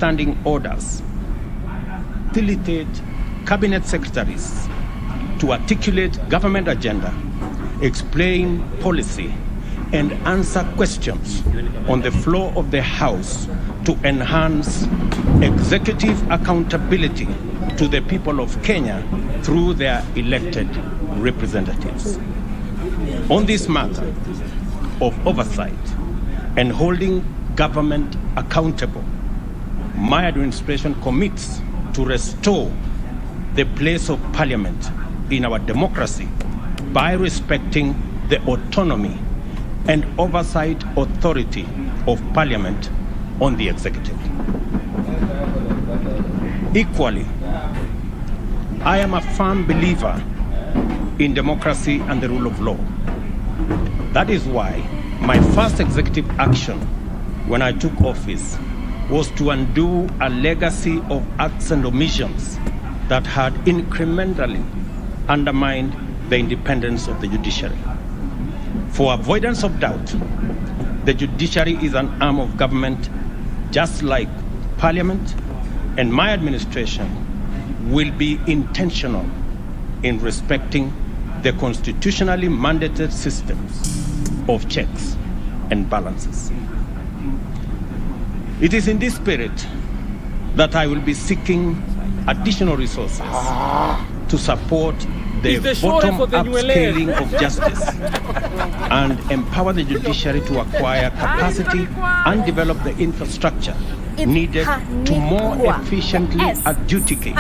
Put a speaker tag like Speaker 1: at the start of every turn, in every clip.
Speaker 1: standing orders, facilitate cabinet secretaries to articulate government agenda, explain policy, and answer questions on the floor of the House to enhance executive accountability to the people of Kenya through their elected representatives. On this matter of oversight and holding government accountable, my administration commits to restore the place of Parliament in our democracy by respecting the autonomy and oversight authority of Parliament on the executive. Equally, I am a firm believer in democracy and the rule of law. That is why my first executive action when I took office was to undo a legacy of acts and omissions that had incrementally undermined the independence of the judiciary. For avoidance of doubt, the judiciary is an arm of government just like Parliament, and my administration will be intentional in respecting the constitutionally mandated systems of checks and balances. It is in this spirit that I will be seeking additional resources to support the bottom-up scaling of justice and empower the judiciary to acquire capacity and develop the infrastructure needed to more efficiently adjudicate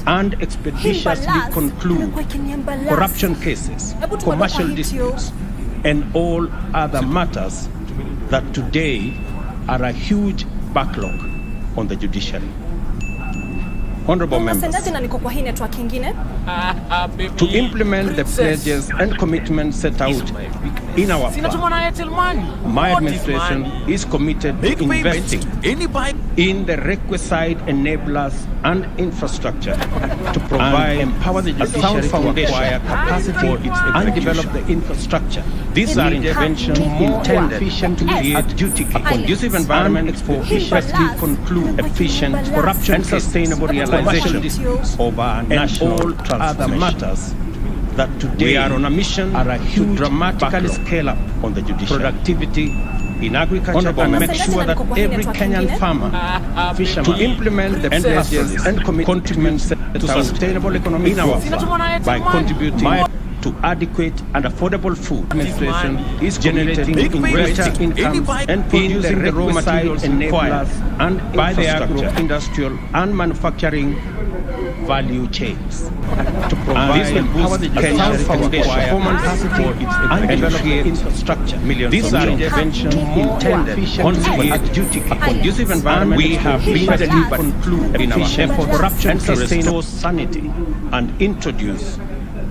Speaker 1: and expeditiously conclude corruption cases, commercial disputes, and all other matters that today are a huge backlog on the judiciary. Honorable members, to implement the pledges and commitments set out in our plan, my administration is committed to investing in the requisite enablers and infrastructure to provide and empower the judiciary to acquire capacity and develop the infrastructure. These are interventions intended to adjudicate a conducive environment for efficiently conclude efficient corruption and sustainable realization of our national other matters that today we are on a mission to dramatically scale up on the judiciary productivity in agriculture and make sure that every Kenyan farmer, fisherman, to implement the pledges and commitments to sustainable economy in our farm by contributing to adequate and affordable food. Administration is generating greater incomes and producing the raw materials enablers and by the agro-industrial and manufacturing value chains to provide and empower the judiciary foundation performance for its and develop the infrastructure. These are interventions intended to adjudicate a conducive environment. We have been to conclude in our effort corruption and sustainable sanity and introduce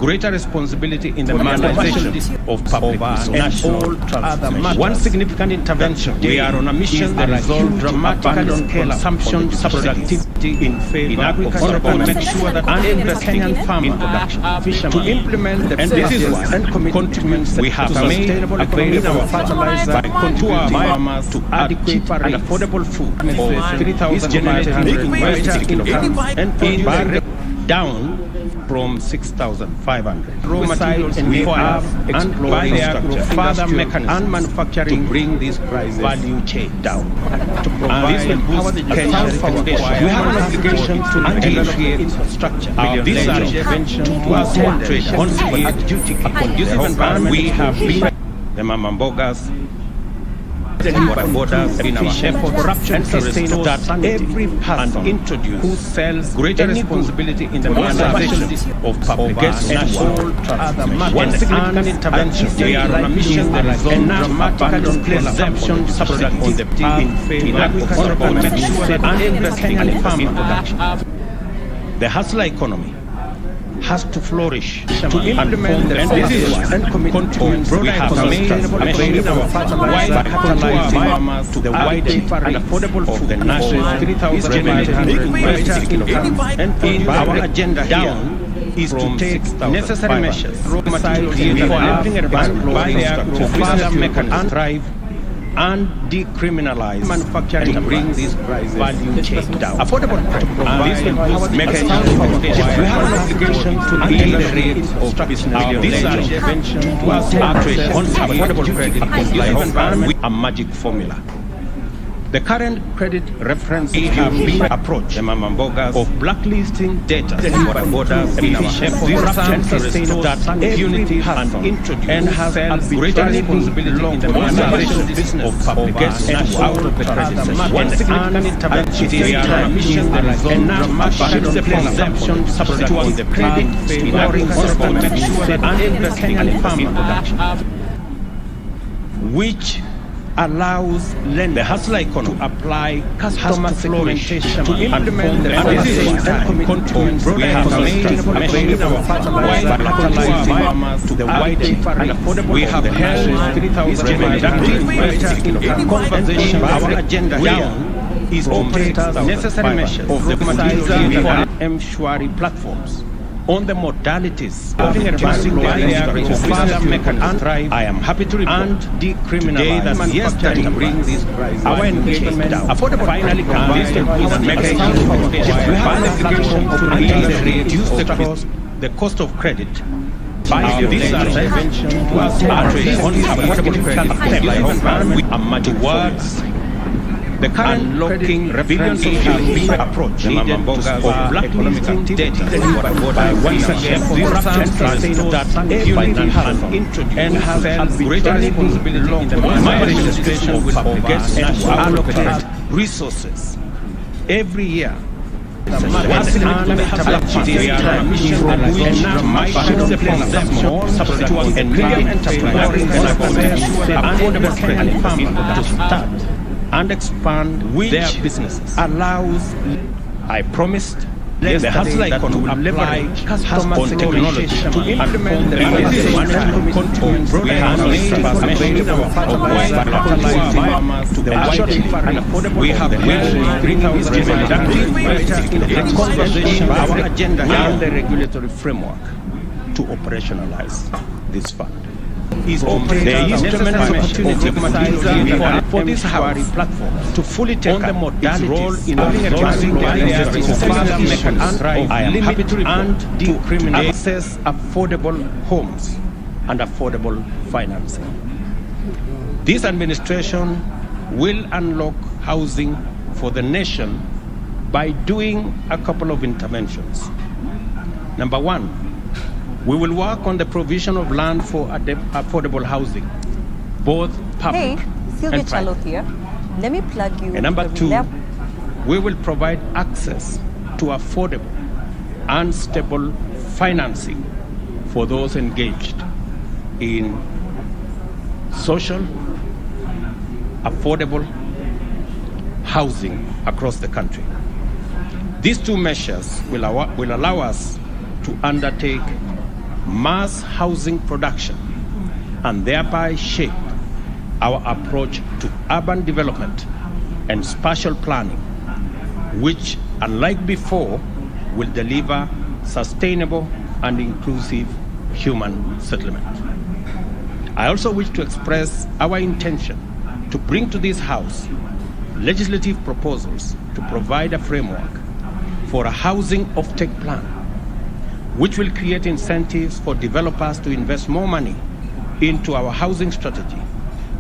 Speaker 1: greater responsibility in the management of public national other matters. One significant intervention we are on a mission to resolve dramatically consumption productivity in favor of agriculture and make sure that every Kenyan farmer to implement the pledges and commitments we have made available our fertilizer by contributing farmers to adequate and affordable food of 3,500 kilograms and down from 6,500. Raw materials and we have explored further mechanisms and manufacturing to bring this price value chain down. To provide this will boost the Kenyan foundation. We have an obligation to develop infrastructure. These are interventions to concentrate on a conducive environment. We have been the Mamambogas, borders in our effort corruption and sustainable that every person introduce who sells greater responsibility in the management of public national other matters. One significant intervention we are on a mission that resolve dramatic exemption subsidy on the in favor of honorable make sure that every Kenyan farmer production. The hustler economy has to flourish to implement the policies and commitments we have made available while fertilizing farmers to the wide and affordable food the national 3,500 kilograms and put our agenda down is to take necessary measures for enabling advanced buy the agro further make and thrive and decriminalize manufacturing to bring this value chain down. Affordable credit make a we have an obligation to lead the rate of business. This intervention was on affordable credit with a magic formula. The current credit reference have been approached the Mamambogas of blacklisting data by borders in our that unity and introduce and has a greater responsibility in the management business of publication out of the credit system. One significant intervention is the perception substituting the credit ignoring and the Kenyan farmer which allows lenders, the hustler economy, to apply customer segmentation to implement the commitments we have made available farmers to the wide. We have held 3,000 conversation. Our agenda here is to take necessary measures of the M-Shwari platforms on the modalities of reducing the barrier to further make and thrive. I am happy to report and decriminalize that yesterday bring this our engagement down. Affordable finally convinced and make a application to reduce the cost of credit by this intervention was on affordable credit with a much words. The current unlocking billions of youth approach needed of blacklisting data by once again that unity has introduced and has greater responsibility in the my administration will obligates and to allocate resources every year. Once in a mission and we are my substitute and medium enterprise affordable credit to start and expand their businesses allows. I promised the hustler economy to leverage customer technology to implement the management control to the wide. We have the conversation, our agenda and the regulatory framework to operationalize this fund. Is there is tremendous opportunity for this House platform to fully take the modality role in reducing the I am happy to and decriminate access affordable homes and affordable financing. This administration will unlock housing for the nation by doing a couple of interventions. Number one, we will work on the provision of land for affordable housing, both public and private.
Speaker 2: Here. Let me plug you.
Speaker 1: And number two, we will provide access to affordable and stable financing for those engaged in social, affordable housing across the country. These two measures will allow us to undertake mass housing production and thereby shape our approach to urban development and spatial planning, which, unlike before, will deliver sustainable and inclusive human settlement. I also wish to express our intention to bring to this House legislative proposals to provide a framework for a housing offtake plan, which will create incentives for developers to invest more money into our housing strategy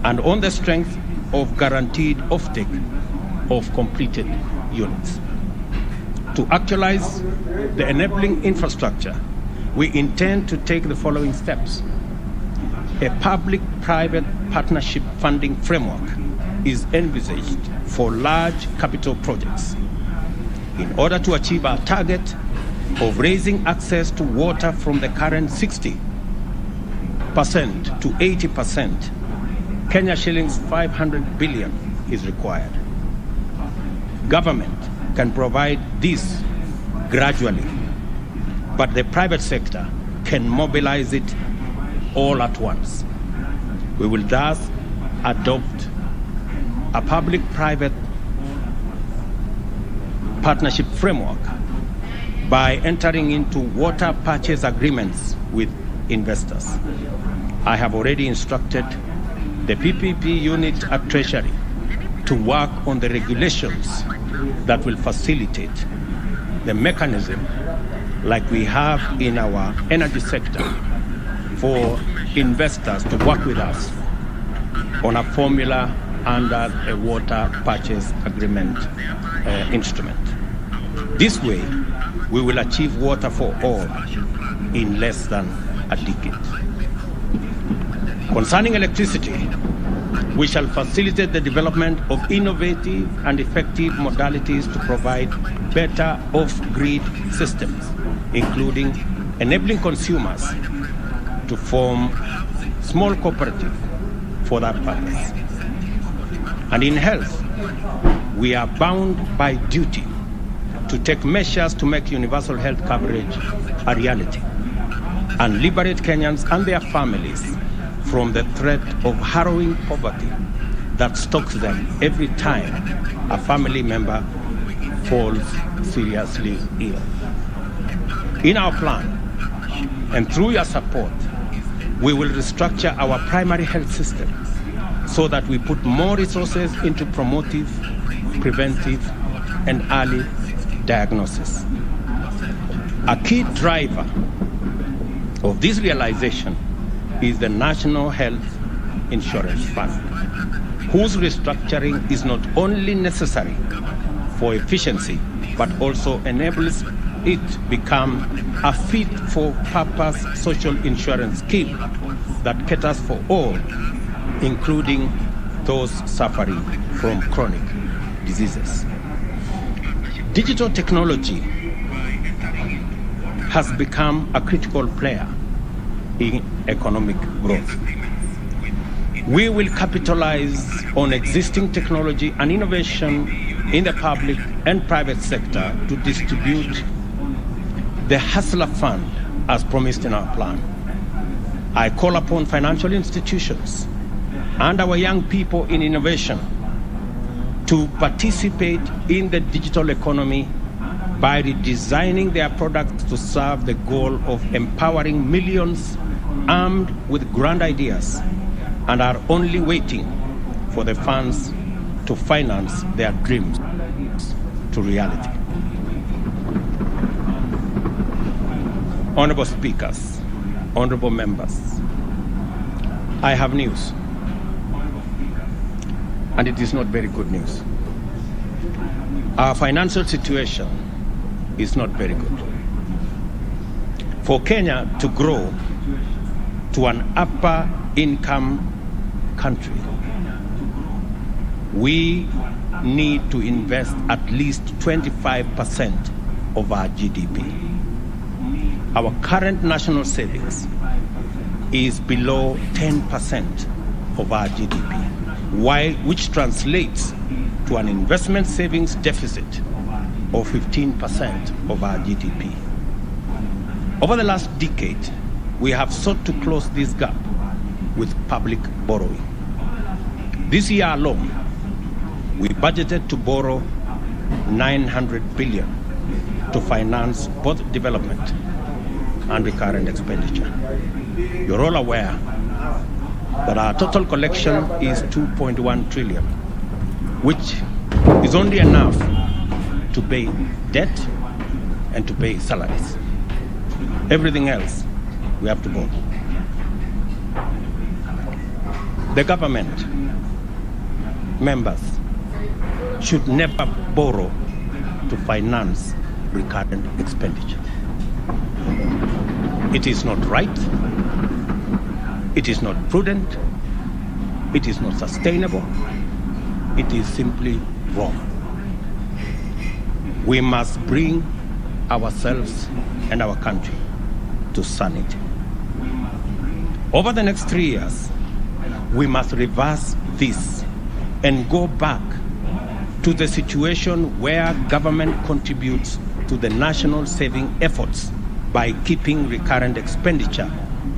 Speaker 1: and on the strength of guaranteed offtake of completed units. To actualize the enabling infrastructure, we intend to take the following steps. A public-private partnership funding framework is envisaged for large capital projects. In order to achieve our target of raising access to water from the current 60% to 80%, Kenya shillings 500 billion is required. Government can provide this gradually, but the private sector can mobilize it all at once. We will thus adopt a public-private partnership framework by entering into water purchase agreements with investors. I have already instructed the PPP unit at Treasury to work on the regulations that will facilitate the mechanism like we have in our energy sector for investors to work with us on a formula under a water purchase agreement instrument. This way, we will achieve water for all in less than a decade. Concerning electricity, we shall facilitate the development of innovative and effective modalities to provide better off-grid systems, including enabling consumers to form small cooperatives for that purpose. And in health, we are bound by duty to take measures to make universal health coverage a reality and liberate Kenyans and their families from the threat of harrowing poverty that stalks them every time a family member falls seriously ill. In our plan, and through your support, we will restructure our primary health system so that we put more resources into promotive, preventive, and early diagnosis. A key driver of this realization is the National Health Insurance Fund, whose restructuring is not only necessary for efficiency, but also enables it become a fit-for-purpose social insurance scheme that caters for all, including those suffering from chronic diseases. Digital technology has become a critical player in economic growth. We will capitalize on existing technology and innovation in the public and private sector to distribute the Hustler Fund as promised in our plan. I call upon financial institutions and our young people in innovation to participate in the digital economy by redesigning their products to serve the goal of empowering millions armed with grand ideas and are only waiting for the funds to finance their dreams to reality. Honorable speakers, honorable members, I have news, and it is not very good news. Our financial situation is not very good. For Kenya to grow to an upper income country, we need to invest at least 25% of our GDP. Our current national savings is below 10% of our GDP, which translates to an investment savings deficit of 15% of our GDP. Over the last decade, we have sought to close this gap with public borrowing. This year alone, we budgeted to borrow 900 billion to finance both development and recurrent expenditure. You're all aware that our total collection is 2.1 trillion, which is only enough to pay debt and to pay salaries. Everything else, we have to borrow. The government members should never borrow to finance recurrent expenditure. It is not right, it is not prudent, it is not sustainable, it is simply wrong. We must bring ourselves and our country to sanity. Over the next 3 years, we must reverse this and go back to the situation where government contributes to the national saving efforts by keeping recurrent expenditure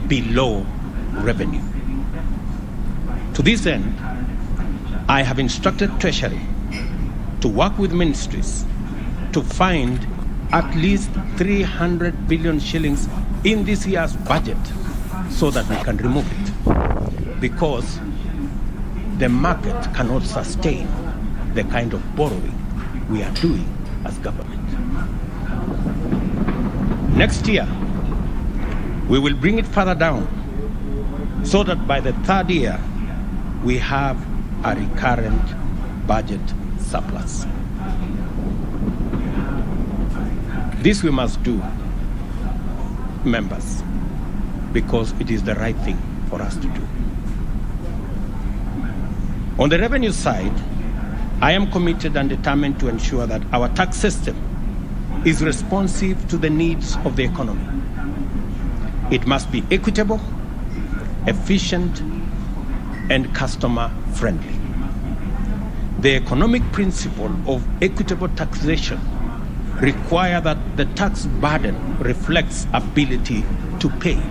Speaker 1: below revenue. To this end, I have instructed Treasury to work with ministries to find at least 300 billion shillings in this year's budget so that we can remove it. Because the market cannot sustain the kind of borrowing we are doing as government. Next year, we will bring it further down so that by the third year, we have a recurrent budget surplus. This we must do, members, because it is the right thing for us to do. On the revenue side, I am committed and determined to ensure that our tax system is responsive to the needs of the economy. It must be equitable, efficient, and customer-friendly. The economic principle of equitable taxation requires that the tax burden reflects ability to pay.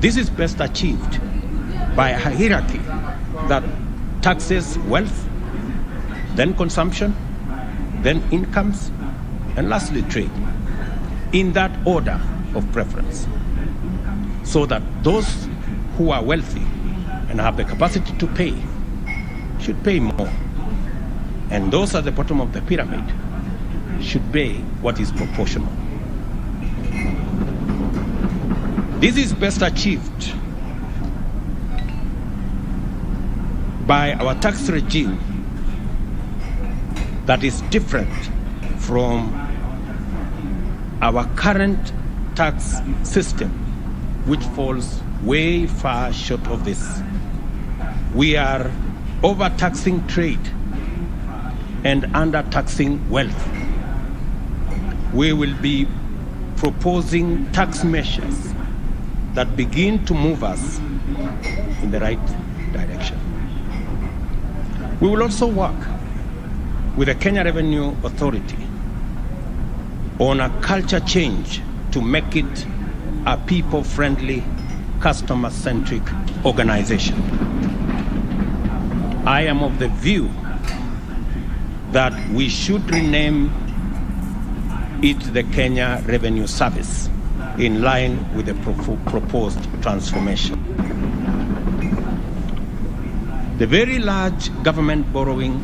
Speaker 1: This is best achieved by a hierarchy that taxes wealth, then consumption, then incomes, and lastly trade, in that order of preference, so that those who are wealthy and have the capacity to pay should pay more, and those at the bottom of the pyramid should pay what is proportional. This is best achieved by our tax regime that is different from our current tax system, which falls way far short of this. We are overtaxing trade and undertaxing wealth. We will be proposing tax measures that begin to move us in the right direction. We will also work with the Kenya Revenue Authority on a culture change to make it a people-friendly, customer-centric organization. I am of the view that we should rename it the Kenya Revenue Service in line with the proposed transformation. The very large government borrowing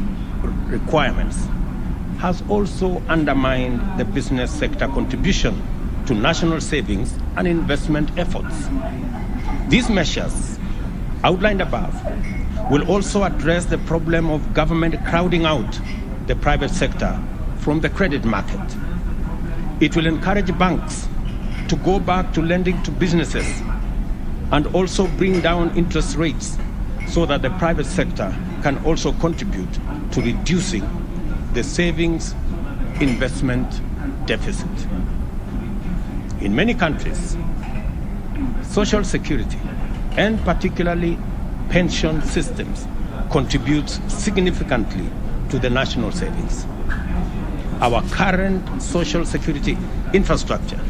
Speaker 1: requirements has also undermined the business sector contribution to national savings and investment efforts. These measures outlined above will also address the problem of government crowding out the private sector from the credit market. It will encourage banks to go back to lending to businesses and also bring down interest rates so that the private sector can also contribute to reducing the savings investment deficit. In many countries, social security, and particularly pension systems, contributes significantly to the national savings. Our current social security infrastructure,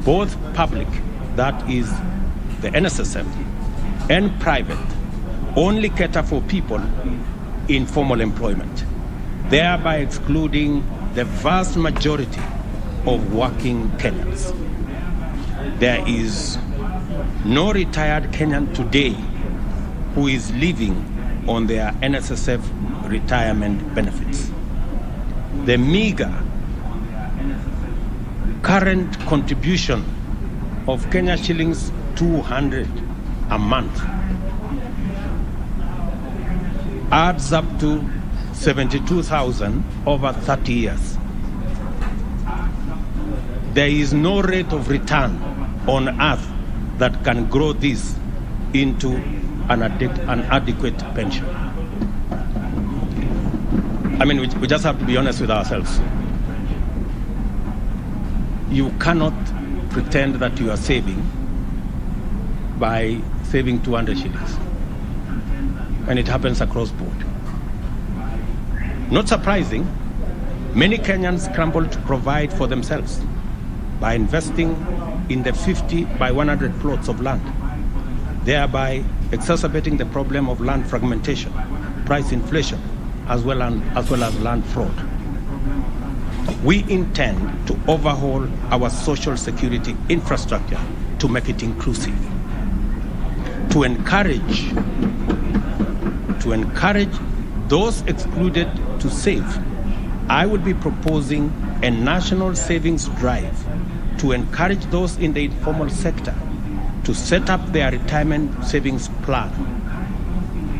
Speaker 1: both public, that is the NSSF, and private, only cater for people in formal employment, thereby excluding the vast majority of working Kenyans. There is no retired Kenyan today who is living on their NSSF retirement benefits. The meager current contribution of Kenya shillings 200 a month adds up to 72,000 over 30 years. There is no rate of return on earth that can grow this into an adequate pension. I mean, we just have to be honest with ourselves. You cannot pretend that you are saving by saving 200 shillings. And it happens across board. Not surprising, many Kenyans scramble to provide for themselves by investing in the 50 by 100 plots of land, thereby exacerbating the problem of land fragmentation, price inflation, as well as land fraud. We intend to overhaul our social security infrastructure to make it inclusive, to encourage to encourage those excluded to save, I will be proposing a national savings drive to encourage those in the informal sector to set up their retirement savings plan.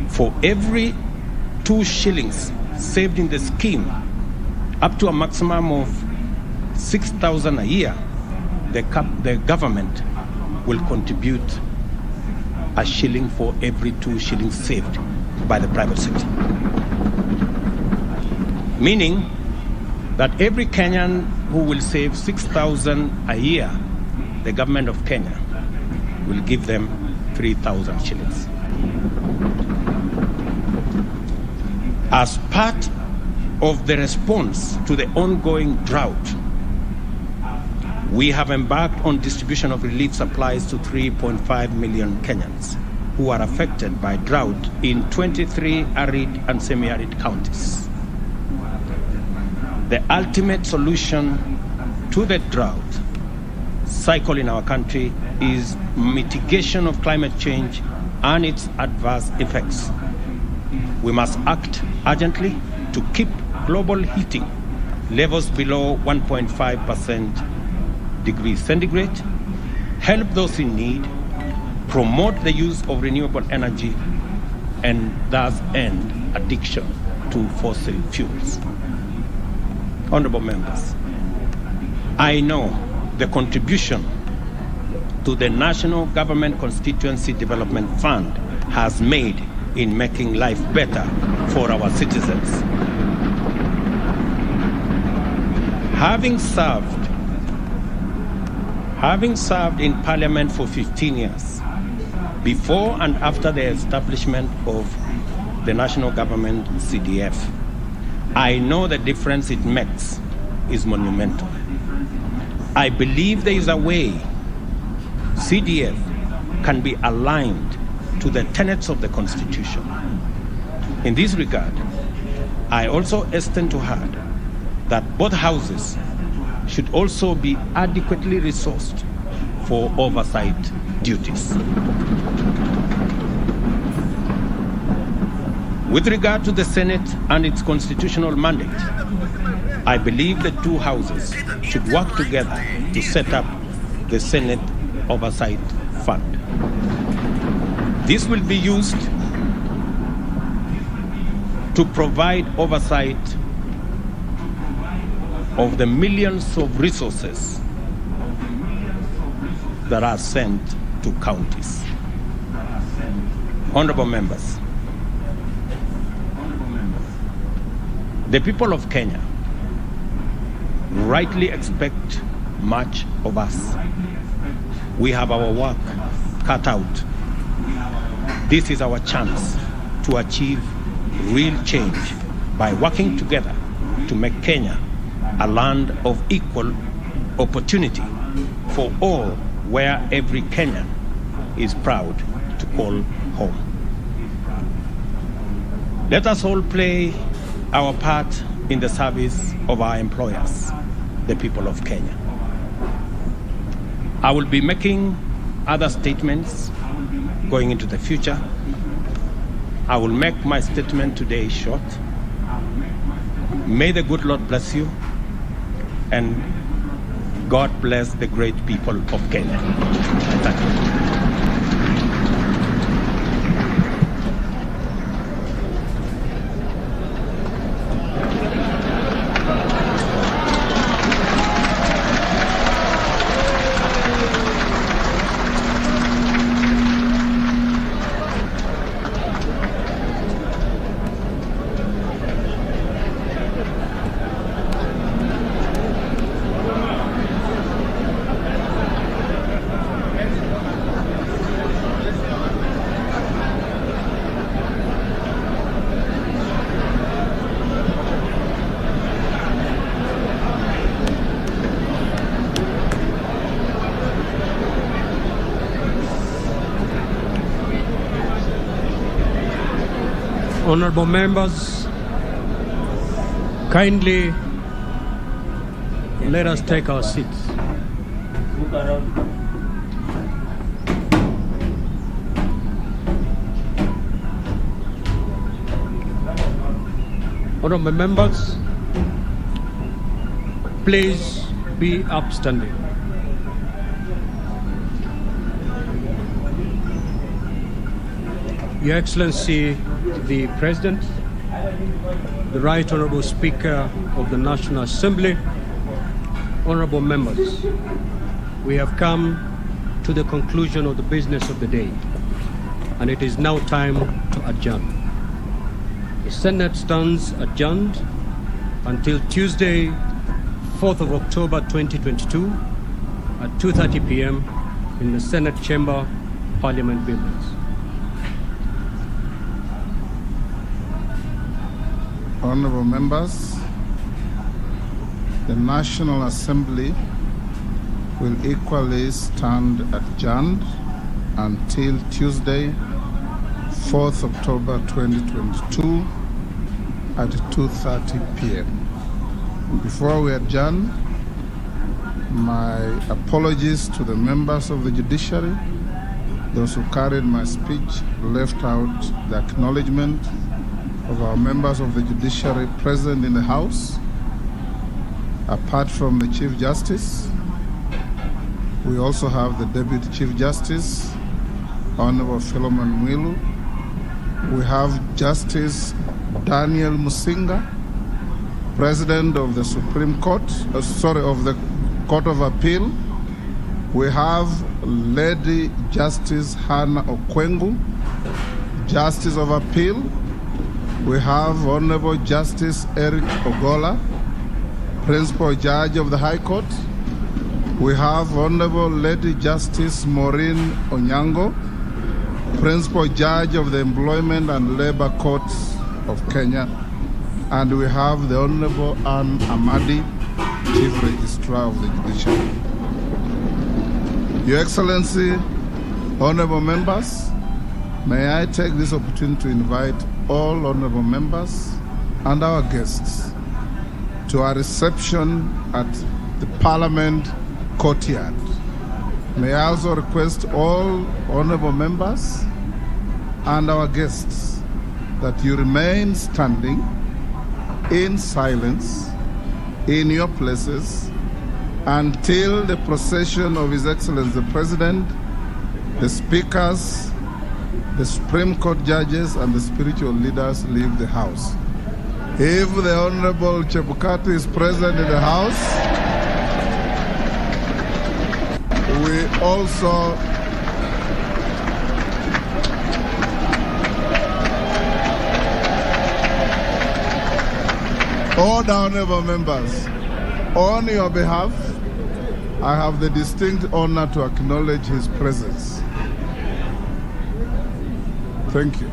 Speaker 1: For every 2 shillings saved in the scheme, up to a maximum of 6,000 a year, the government will contribute a shilling for every 2 shillings saved by the private sector. Meaning that every Kenyan who will save 6,000 a year, the government of Kenya will give them 3,000 shillings. As part of the response to the ongoing drought, we have embarked on distribution of relief supplies to 3.5 million Kenyans who are affected by drought in 23 arid and semi-arid counties. The ultimate solution to the drought cycle in our country is mitigation of climate change and its adverse effects. We must act urgently to keep global heating levels below 1.5% degrees centigrade, help those in need, promote the use of renewable energy, and thus end addiction to fossil fuels. Honorable members, I know the contribution to the National Government Constituency Development Fund has made in making life better for our citizens. Having served in Parliament for 15 years, before and after the establishment of the National Government CDF, I know the difference it makes is monumental. I believe there is a way CDF can be aligned to the tenets of the Constitution. In this regard, I also hasten to add that both houses should also be adequately resourced for oversight duties. With regard to the Senate and its constitutional mandate, I believe the two houses should work together to set up the Senate Oversight Fund. This will be used to provide oversight of the millions of resources that are sent to counties. Honorable members, the people of Kenya rightly expect much of us. We have our work cut out. This is our chance to achieve real change by working together to make Kenya a land of equal opportunity for all, where every Kenyan is proud to call home. Let us all play our part in the service of our employers, the people of Kenya. I will be making other statements going into the future. I will make my statement today short. May the good Lord bless you, and God bless the great people of Kenya. Thank you.
Speaker 3: Honorable members, kindly let us take our seats. Honorable members, please be upstanding. Your Excellency, the President, the Right Honorable Speaker of the National Assembly, honorable members, we have come to the conclusion of the business of the day, and it is now time to adjourn. The Senate stands adjourned until Tuesday, 4th of October 2022 at 2:30 p.m. in the Senate Chamber, Parliament Buildings.
Speaker 4: Honorable members, the National Assembly will equally stand adjourned until Tuesday, 4th October 2022 at 2:30 p.m. Before we adjourn, my apologies to the members of the judiciary, those who carried my speech, left out the acknowledgement of our members of the judiciary present in the House. Apart from the Chief Justice, we also have the Deputy Chief Justice, Honorable Philemon Mwilu. We have Justice Daniel Musinga, President of the Supreme Court, of the Court of Appeal. We have Lady Justice Hannah Okwengu, Justice of Appeal. We have Honorable Justice Eric Ogola, Principal Judge of the High Court. We have Honorable Lady Justice Maureen Onyango, Principal Judge of the Employment and Labor Courts of Kenya. And we have the Honorable Anne Amadi, Chief Registrar of the Judiciary. Your Excellency, honorable members, may I take this opportunity to invite all honorable members and our guests to our reception at the Parliament courtyard. May I also request all honorable members and our guests that you remain standing in silence in your places until the procession of His Excellency the President, the speakers, the Supreme Court judges, and the spiritual leaders leave the House. If the Honorable Chebukati is present in the House, we also all the honorable members, on your behalf, I have the distinct honor to acknowledge his presence. Thank you.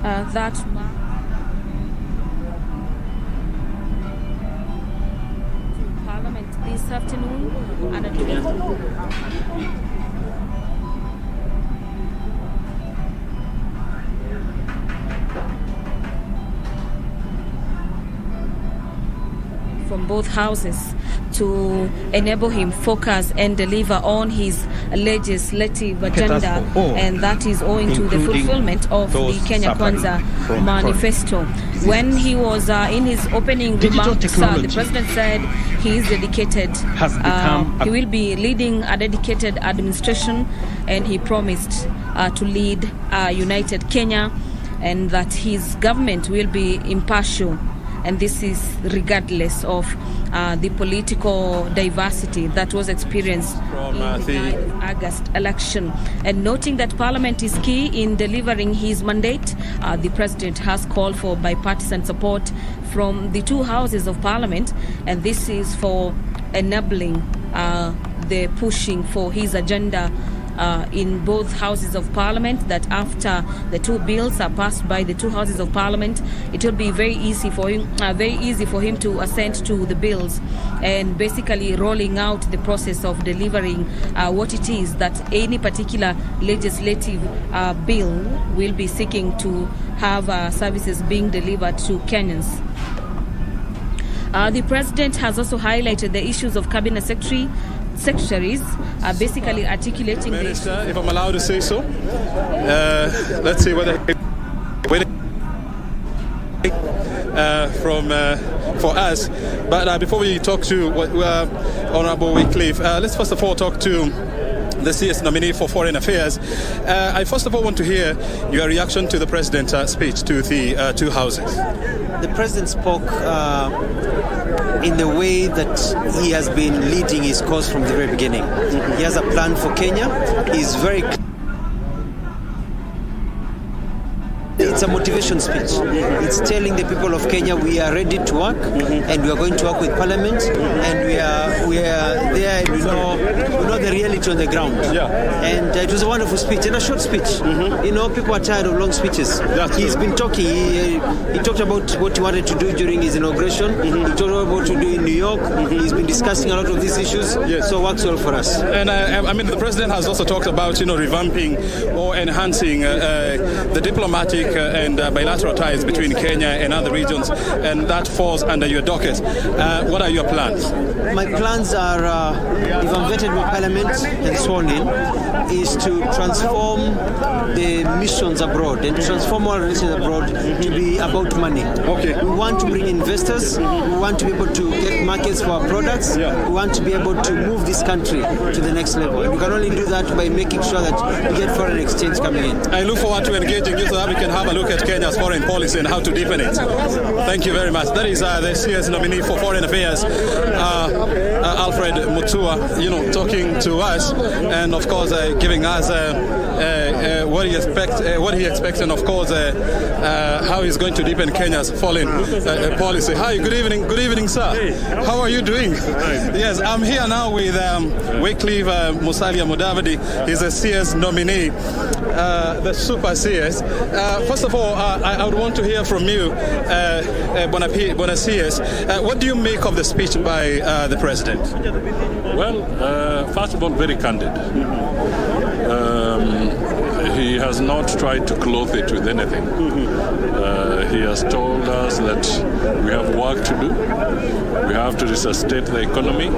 Speaker 5: that to Parliament this afternoon and from both houses to enable him focus and deliver on his legislative agenda, and that is owing to the fulfillment of the Kenya Kwanza manifesto. When he was in his opening remarks, the president said he is dedicated, he will be leading a dedicated administration, and he promised to lead a united Kenya, and that his government will be impartial. And this is regardless of the political diversity that was experienced in the August election. And noting that Parliament is key in delivering his mandate, the President has called for bipartisan support from the two houses of Parliament, and this is for enabling the pushing for his agenda in both houses of Parliament, that after the two bills are passed by the two houses of Parliament, it will be very easy for him to assent to the bills, and basically rolling out the process of delivering what it is that any particular legislative bill will be seeking to have services being delivered to Kenyans. The President has also highlighted the issues of cabinet secretaries are basically articulating
Speaker 6: Minister, if I'm allowed to say so. Let's see whether for us. But before we talk to Honorable Wycliffe, let's first of all talk to the CS nominee for Foreign Affairs. I first of all want to hear your reaction to the President's speech to the two houses.
Speaker 7: The President spoke in the way that he has been leading his cause from the very beginning. He has a plan for Kenya. He's very clear. It's a motivation speech. It's telling the people of Kenya we are ready to work, and we are going to work with Parliament, and we are there, and we know the reality on the ground.
Speaker 6: Yeah.
Speaker 7: And it was a wonderful speech and a short speech. You know, people are tired of long speeches. He's been talking. He talked about what he wanted to do during his inauguration. He talked about what to do in New York. He's been discussing a lot of these issues.
Speaker 6: Yes.
Speaker 7: So it works well for us.
Speaker 6: And I mean, the President has also talked about revamping or enhancing the diplomatic and bilateral ties between Kenya and other regions, and that falls under your docket. What are your plans?
Speaker 7: My plans are, if I'm vetted by Parliament and sworn in, is to transform the missions abroad and transform our relations abroad to be about money.
Speaker 6: Okay.
Speaker 7: We want to bring investors. We want to be able to get markets for our products.
Speaker 6: Yeah.
Speaker 7: We want to be able to move this country to the next level. And we can only do that by making sure that we get foreign exchange coming in.
Speaker 6: I look forward to engaging you so that we can have a look at Kenya's foreign policy and how to deepen it. Thank you very much. That is the CS nominee for Foreign Affairs, Alfred Mutua, talking to us, and of course giving us what he expects, and of course how he's going to deepen Kenya's foreign policy. Hi, good evening, sir.
Speaker 8: Hey.
Speaker 6: How are you doing?
Speaker 8: Fine.
Speaker 6: Yes, I'm here now with Wycliffe Musalia Mudavadi. He's a CS nominee, the Super CS. First of all, I would want to hear from you, Bona CS. What do you make of the speech by the President?
Speaker 8: Well, first of all, very candid. He has not tried to clothe it with anything. He has told us that we have work to do. We have to resuscitate the economy.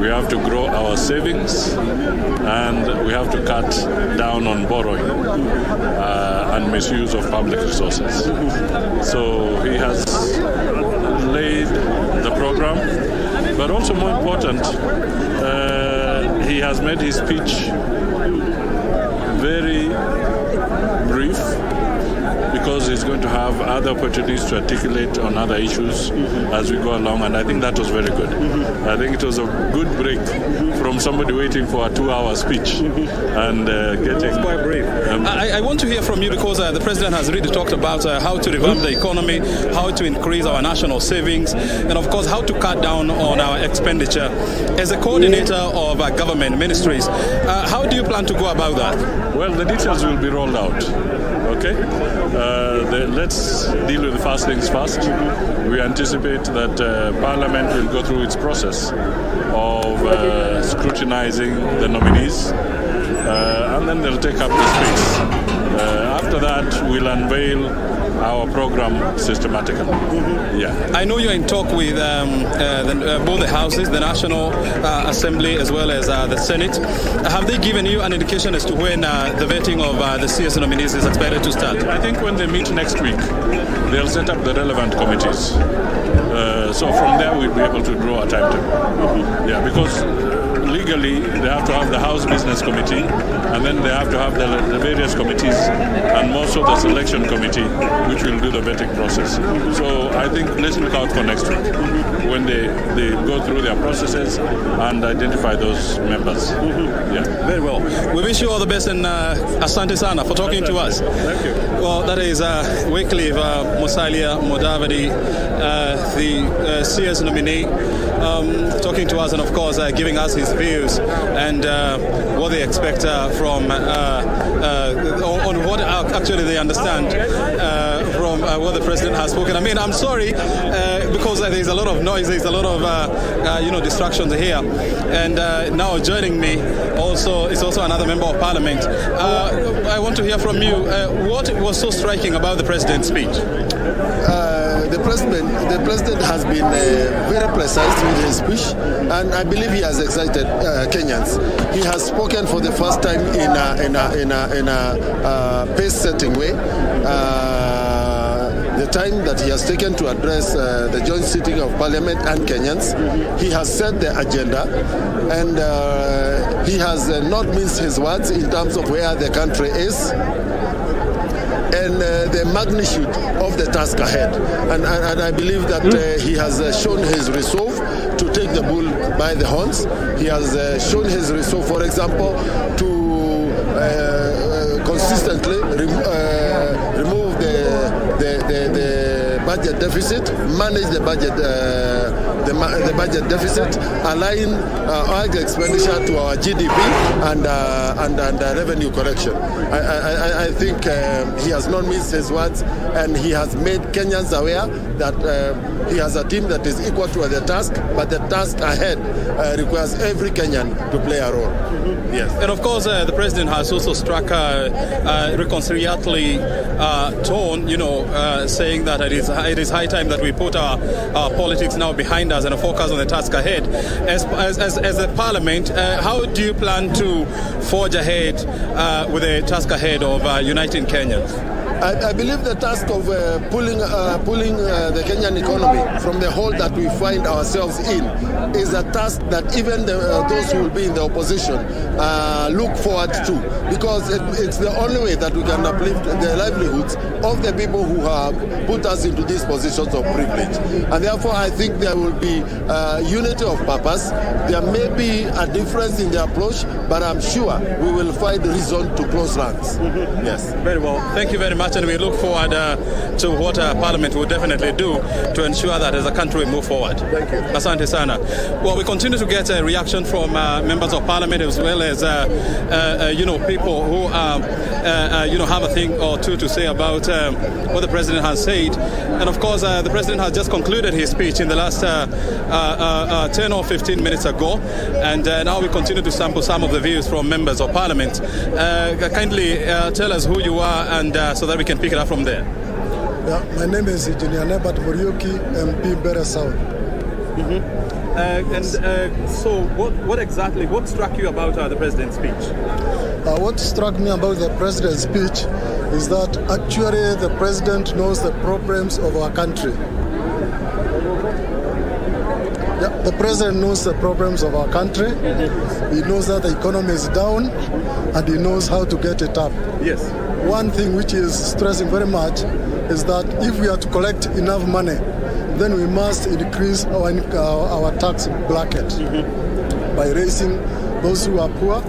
Speaker 8: We have to grow our savings, and we have to cut down on borrowing and misuse of public resources. So he has laid the program, but also more important, he has made his speech very brief, because he's going to have other opportunities to articulate on other issues as we go along, and I think that was very good. I think it was a good break from somebody waiting for a 2-hour speech and getting
Speaker 6: quite brave. I want to hear from you, because the President has really talked about how to revamp the economy, how to increase our national savings, and of course how to cut down on our expenditure. As a coordinator of government ministries, how do you plan to go about that?
Speaker 8: Well, the details will be rolled out. Okay? let's deal with the first things first. We anticipate that Parliament will go through its process of scrutinizing the nominees, and then they'll take up the space. After that, we'll unveil our program systematically. Yeah.
Speaker 6: I know you're in talk with both the houses, the National Assembly as well as the Senate. Have they given you an indication as to when the vetting of the CS nominees is expected to start?
Speaker 8: I think when they meet next week, they'll set up the relevant committees. So from there, we'll be able to draw a timetable. Yeah, because legally, they have to have the House Business Committee, and then they have to have the various committees, and most of the selection committee, which will do the vetting process. So I think let's look out for next week, when they go through their processes and identify those members. Yeah.
Speaker 6: Very well. We wish you all the best, and asante sana for talking to us.
Speaker 8: Thank you.
Speaker 6: Well, that is Wycliffe Musalia Mudavadi, the CS nominee, talking to us, and of course giving us his views and what they expect from on what actually they understand from what the president has spoken. I mean, I'm sorry because there's a lot of noise, there's a lot of distractions here, and now joining me also is also another member of Parliament. I want to hear from you. What was so striking about the president's speech?
Speaker 9: The president has been very precise with his speech, and I believe he has excited Kenyans. He has spoken for the first time in a pace-setting way. The time that he has taken to address the joint sitting of Parliament and Kenyans, he has set the agenda, and he has not minced his words in terms of where the country is and the magnitude of the task ahead. And I believe that he has shown his resolve to take the bull by the horns. He has shown his resolve, for example, to consistently remove the budget deficit, manage the budget deficit, align our expenditure to our GDP and revenue correction. I think he has not missed his words, and he has made Kenyans aware that he has a team that is equal to the task, but the task ahead requires every Kenyan to play a role. Yes.
Speaker 6: And of course, the president has also struck a reconciliatory tone, saying that it is high time that we put our politics now behind us and focus on the task ahead. As a parliament, how do you plan to forge ahead with the task ahead of uniting Kenyans?
Speaker 9: I believe the task of pulling the Kenyan economy from the hole that we find ourselves in is a task that even those who will be in the opposition look forward to, because it's the only way that we can uplift the livelihoods of the people who have put us into these positions of privilege. And therefore, I think there will be unity of purpose. There may be a difference in the approach, but I'm sure we will find reason to close ranks. Yes.
Speaker 6: Very well. Thank you very much. And we look forward to what Parliament will definitely do to ensure that as a country we move forward.
Speaker 9: Thank you.
Speaker 6: Asante sana. Well, we continue to get a reaction from members of Parliament, as well as people who have a thing or two to say about what the president has said. And of course, the president has just concluded his speech in the last 10 or 15 minutes ago, and now we continue to sample some of the views from members of Parliament. Kindly tell us who you are, and so that we can pick it up from there.
Speaker 10: Yeah, my name is Engineer Nebat Muriuki, MP Bere South.
Speaker 6: So what struck you about the president's speech?
Speaker 10: What struck me about the president's speech is that actually the president knows the problems of our country. Yeah, the president knows the problems of our country. He knows that the economy is down, and he knows how to get it up.
Speaker 6: Yes.
Speaker 10: One thing which is stressing very much is that if we are to collect enough money, then we must increase our tax bracket by raising those who are poor,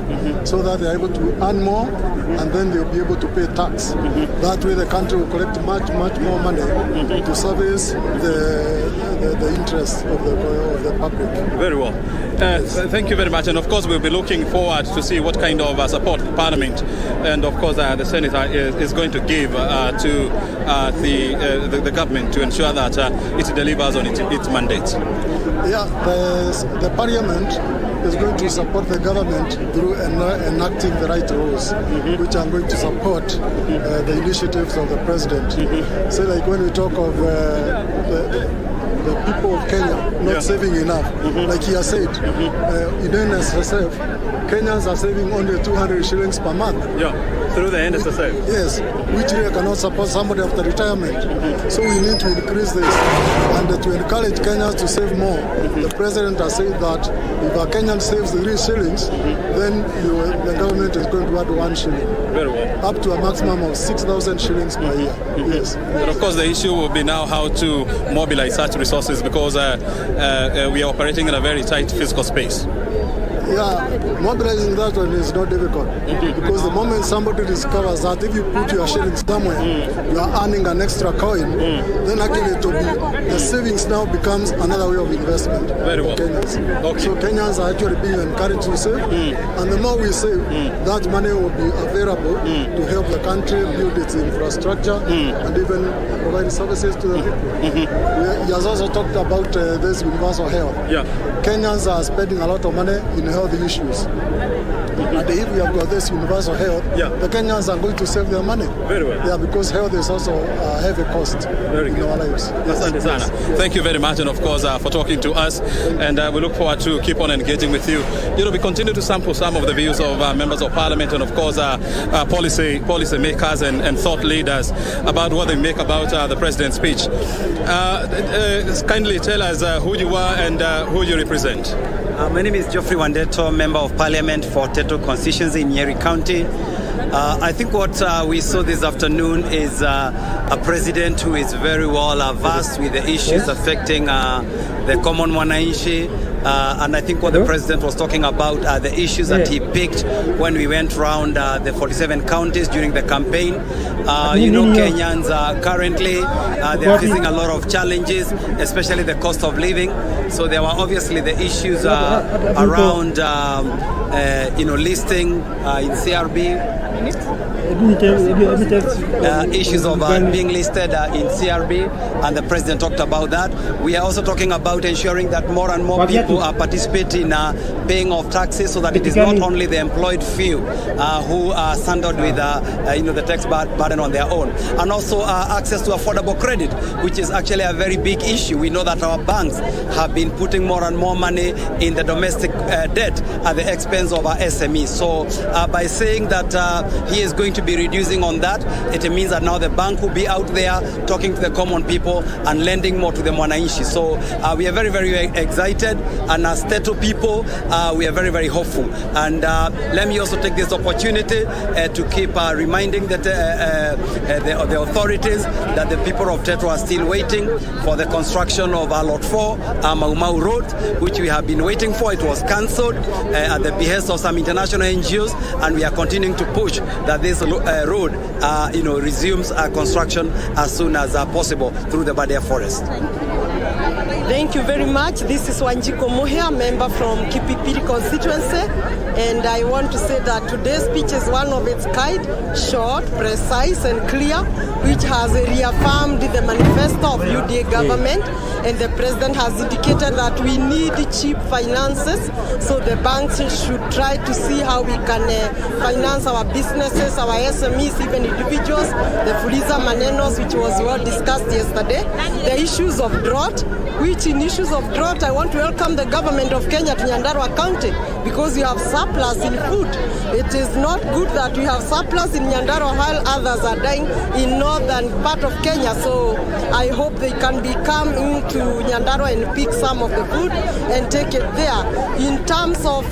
Speaker 10: so that they are able to earn more, and then they'll be able to pay tax. That way the country will collect much more money to service the interests of the public.
Speaker 6: Very well. Thank you very much, and of course we'll be looking forward to see what kind of support Parliament and of course the Senate is going to give to the government to ensure that it delivers on its mandate.
Speaker 10: Yeah, the Parliament is going to support the government through enacting the right rules, which are going to support the initiatives of the President. So like when we talk of the people of Kenya not saving enough, like he has said, in NSSF, Kenyans are saving only 200 shillings per month.
Speaker 6: Yeah, through the NSSF.
Speaker 10: Yes, which really cannot support somebody after retirement. So we need to increase this and to encourage Kenyans to save more. The President has said that if a Kenyan saves 3 shillings, then the government is going to add 1 shilling.
Speaker 6: Very well.
Speaker 10: Up to a maximum of 6,000 shillings per year. Yes.
Speaker 6: But of course the issue will be now how to mobilize such resources because we are operating in a very tight physical space.
Speaker 10: Yeah, mobilizing that one is not difficult because the moment somebody discovers that if you put your shillings somewhere, you are earning an extra coin, then actually it will be, the savings now becomes another way of investment.
Speaker 6: Very well.
Speaker 10: For Kenyans.
Speaker 6: Okay.
Speaker 10: So Kenyans are actually being encouraged to save, and the more we save, that money will be available to help the country build its infrastructure and even provide services to the people. He has also talked about this universal health.
Speaker 6: Yeah.
Speaker 10: Kenyans are spending a lot of money in health issues. And if we have got this universal health, the Kenyans are going to save their money.
Speaker 6: Very well.
Speaker 10: Yeah, because health is also a heavy cost in our lives.
Speaker 6: Yes. Thank you very much, and of course for talking to us. And we look forward to keep on engaging with you. You know, we continue to sample some of the views of members of Parliament and of course policy makers and thought leaders about what they make about the President's speech. Kindly tell us who you are and who you represent.
Speaker 11: My name is Geoffrey Wandeto, Member of Parliament for Teto constituency in Nyeri County. I think what we saw this afternoon is a president who is very well versed with the issues affecting the common mwananchi. And I think what the president was talking about are the issues that he picked when we went around the 47 counties during the campaign. Kenyans currently they are facing a lot of challenges, especially the cost of living. So there were obviously the issues around listing in CRB. Issues of being listed in CRB, and the president talked about that. We are also talking about ensuring that more and more people are participating in paying of taxes, so that it is not only the employed few who are saddled with the tax burden on their own, and also access to affordable credit, which is actually a very big issue. We know that our banks have been putting more and more money in the domestic debt at the expense of our SMEs. So by saying that he is going to be reducing on that, it means that now the bank will be out there talking to the common people and lending more to the mwananchi. So we are very, very excited, and as Teto people, we are very, very hopeful. And let me also take this opportunity to keep reminding that the authorities that the people of Teto are still waiting for the construction of Lot 4, Mau Mau Road, which we have been waiting for. It was cancelled at the behest of some international NGOs, and we are continuing to push that this road resumes construction as soon as possible through the Badia Forest.
Speaker 12: Thank you very much. This is Wanjiko Muhia, member from Kipipiri constituency, and I want to say that today's speech is one of its kind, short, precise and clear, which has reaffirmed the manifesto of UDA government, and the president has indicated that we need cheap finances, so the banks should try to see how we can finance our businesses, our SMEs, even individuals, the Fuliza Manenos, which was well discussed yesterday, the issues of drought, which in issues of drought, I want to welcome the government of Kenya to Nyandarua County, because we have surplus in food. It is not good that we have surplus in Nyandarua while others are dying in northern part of Kenya. So I hope they can come into Nyandarua and pick some of the food and take it there. In terms of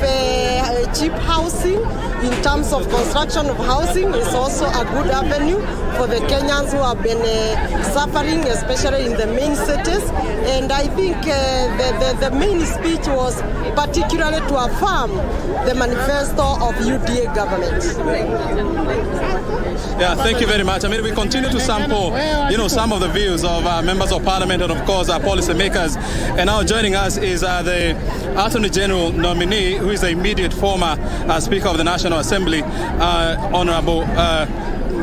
Speaker 12: cheap housing, in terms of construction of housing, it's also a good avenue for the Kenyans who have been suffering, especially in the main cities. And I think the main speech was particularly to affirm confirm the manifesto of UDA government.
Speaker 6: Yeah, thank you very much. I mean, we continue to sample, some of the views of members of parliament and, of course, our policy makers. And now joining us is the Attorney General nominee, who is the immediate former Speaker of the National Assembly, Honorable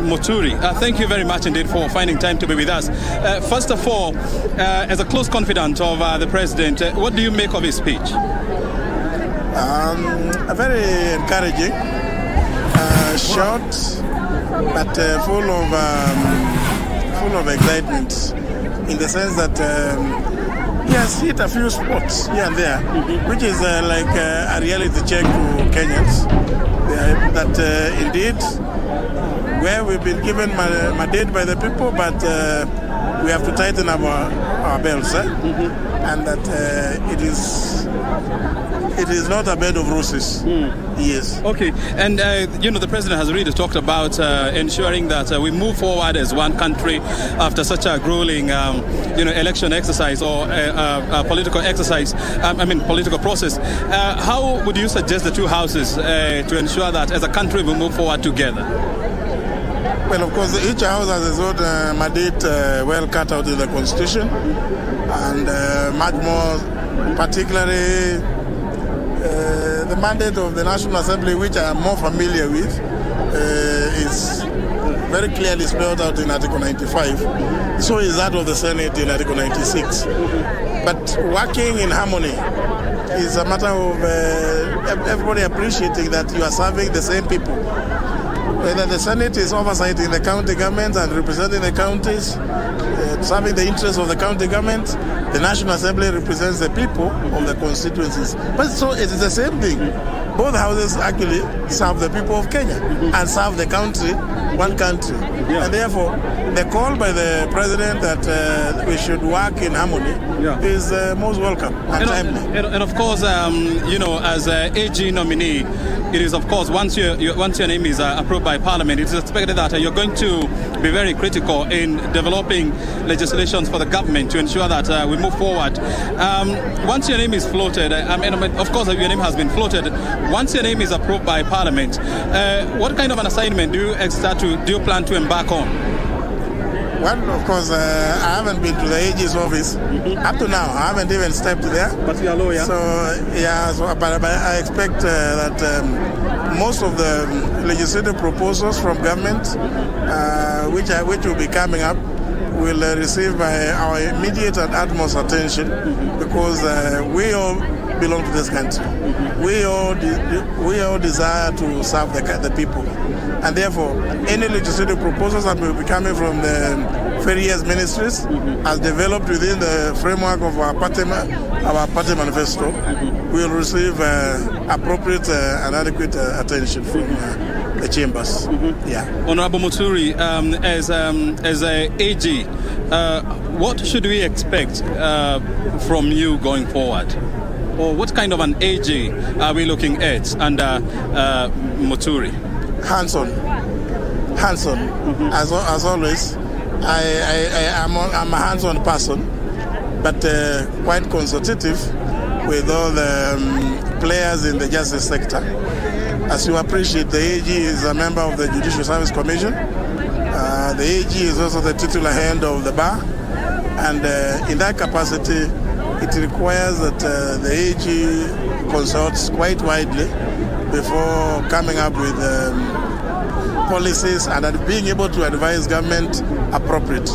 Speaker 6: Muturi. Thank you very much indeed for finding time to be with us. First of all, as a close confidant of the President, what do you make of his speech?
Speaker 13: Very encouraging, short, but full of excitement, in the sense that he has hit a few spots here and there, which is like a reality check to Kenyans, that indeed, where we've been given mandate by the people, but we have to tighten our belts, and that it is not a bed of roses. Yes.
Speaker 6: Okay. And, the President has really talked about ensuring that we move forward as one country after such a grueling, election exercise or political exercise, political process. How would you suggest the two houses to ensure that as a country we move forward together?
Speaker 13: Well, of course, each house has its own mandate well cut out in the Constitution, and much more particularly the mandate of the National Assembly, which I am more familiar with, is very clearly spelled out in Article 95. So is that of the Senate in Article 96. But working in harmony is a matter of everybody appreciating that you are serving the same people. Whether the Senate is oversighting the county government and representing the counties, serving the interests of the county government, the National Assembly represents the people of the constituencies. But so it is the same thing. Both houses actually serve the people of Kenya and serve the country, one country. Yeah. And therefore, the call by the President that we should work in harmony is most welcome and timely.
Speaker 6: And of course, as an AG nominee, it is, of course, once your name is approved by Parliament, it is expected that you're going to be very critical in developing legislations for the government to ensure that we move forward. Once your name is floated, of course, your name has been floated. Once your name is approved by Parliament, what kind of an assignment do you plan to embark on?
Speaker 13: Well, of course, I haven't been to the AG's office up to now. I haven't even stepped there.
Speaker 6: But you're a lawyer.
Speaker 13: But I expect that most of the legislative proposals from government, which will be coming up, will receive our immediate and utmost attention, because we all belong to this country. We all desire to serve the people. And therefore, any legislative proposals that will be coming from the various ministries, as developed within the framework of our party manifesto, will receive appropriate and adequate attention from the chambers. Yeah.
Speaker 6: Honorable Muturi, as a AG, what should we expect from you going forward? Or what kind of an AG are we looking at under Muturi?
Speaker 13: Hands-on. As always. I'm a hands-on person, but quite consultative with all the players in the justice sector. As you appreciate, the AG is a member of the Judicial Service Commission. The AG is also the titular hand of the bar, and in that capacity, it requires that the AG consults quite widely before coming up with policies and being able to advise government appropriate.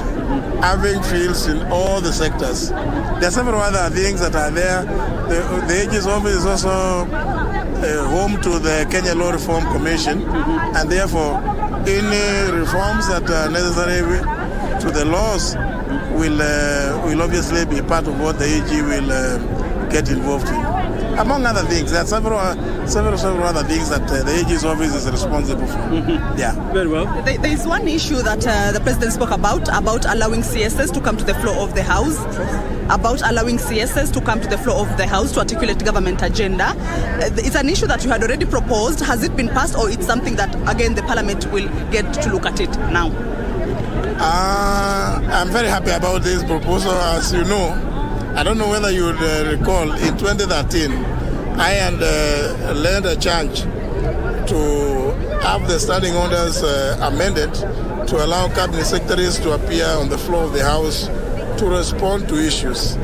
Speaker 13: Having fields in all the sectors. There are several other things that are there. The AG's office is also home to the Kenya Law Reform Commission, and therefore any reforms that are necessary to the laws will obviously be part of what the AG will get involved in. Among other things, there are several other things that the AG's office is responsible for. Yeah.
Speaker 6: Very well.
Speaker 14: There is one issue that the President spoke about allowing CSS to come to the floor of the House, to articulate government agenda. It's an issue that you had already proposed. Has it been passed, or it's something that, again, the Parliament will get to look at it now?
Speaker 13: I'm very happy about this proposal. As you know, I don't know whether you would recall, in 2013, led a charge to have the standing orders amended to allow cabinet secretaries to appear on the floor of the House to respond to issues.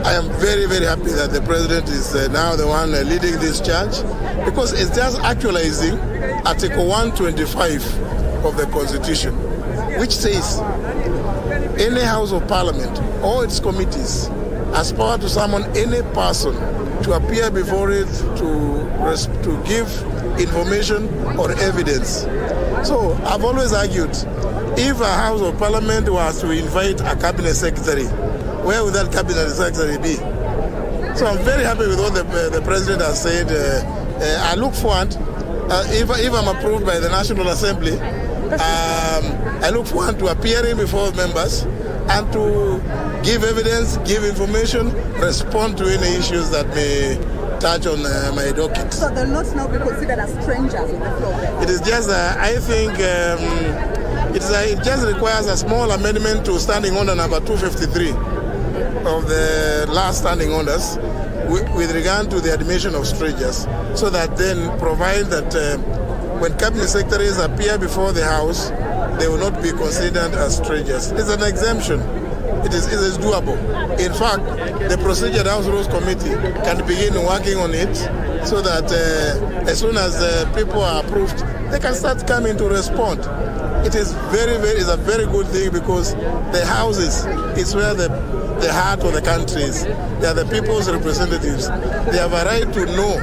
Speaker 13: I am very, very happy that the President is now the one leading this charge, because it's just actualizing Article 125 of the Constitution, which says any House of Parliament or its committees has power to summon any person to appear before it to give information or evidence. So I've always argued, if a House of Parliament was to invite a cabinet secretary, where would that cabinet secretary be? So I'm very happy with what the President has said. I look forward, if I'm approved by the National Assembly, I look forward to appearing before members and to give evidence, give information, respond to any issues that may touch on my docket.
Speaker 14: So they'll not now be considered as strangers on the floor?
Speaker 13: It is just, I think, it just requires a small amendment to Standing Order number 253 of the last Standing Orders with regard to the admission of strangers, so that then provide that when cabinet secretaries appear before the House, they will not be considered as strangers. It's an exemption. It is doable. In fact, the Procedure House Rules Committee can begin working on it, so that as soon as people are approved, they can start coming to respond. It is it's a very good thing, because the houses is where the heart of the country is. They are the people's representatives. They have a right to know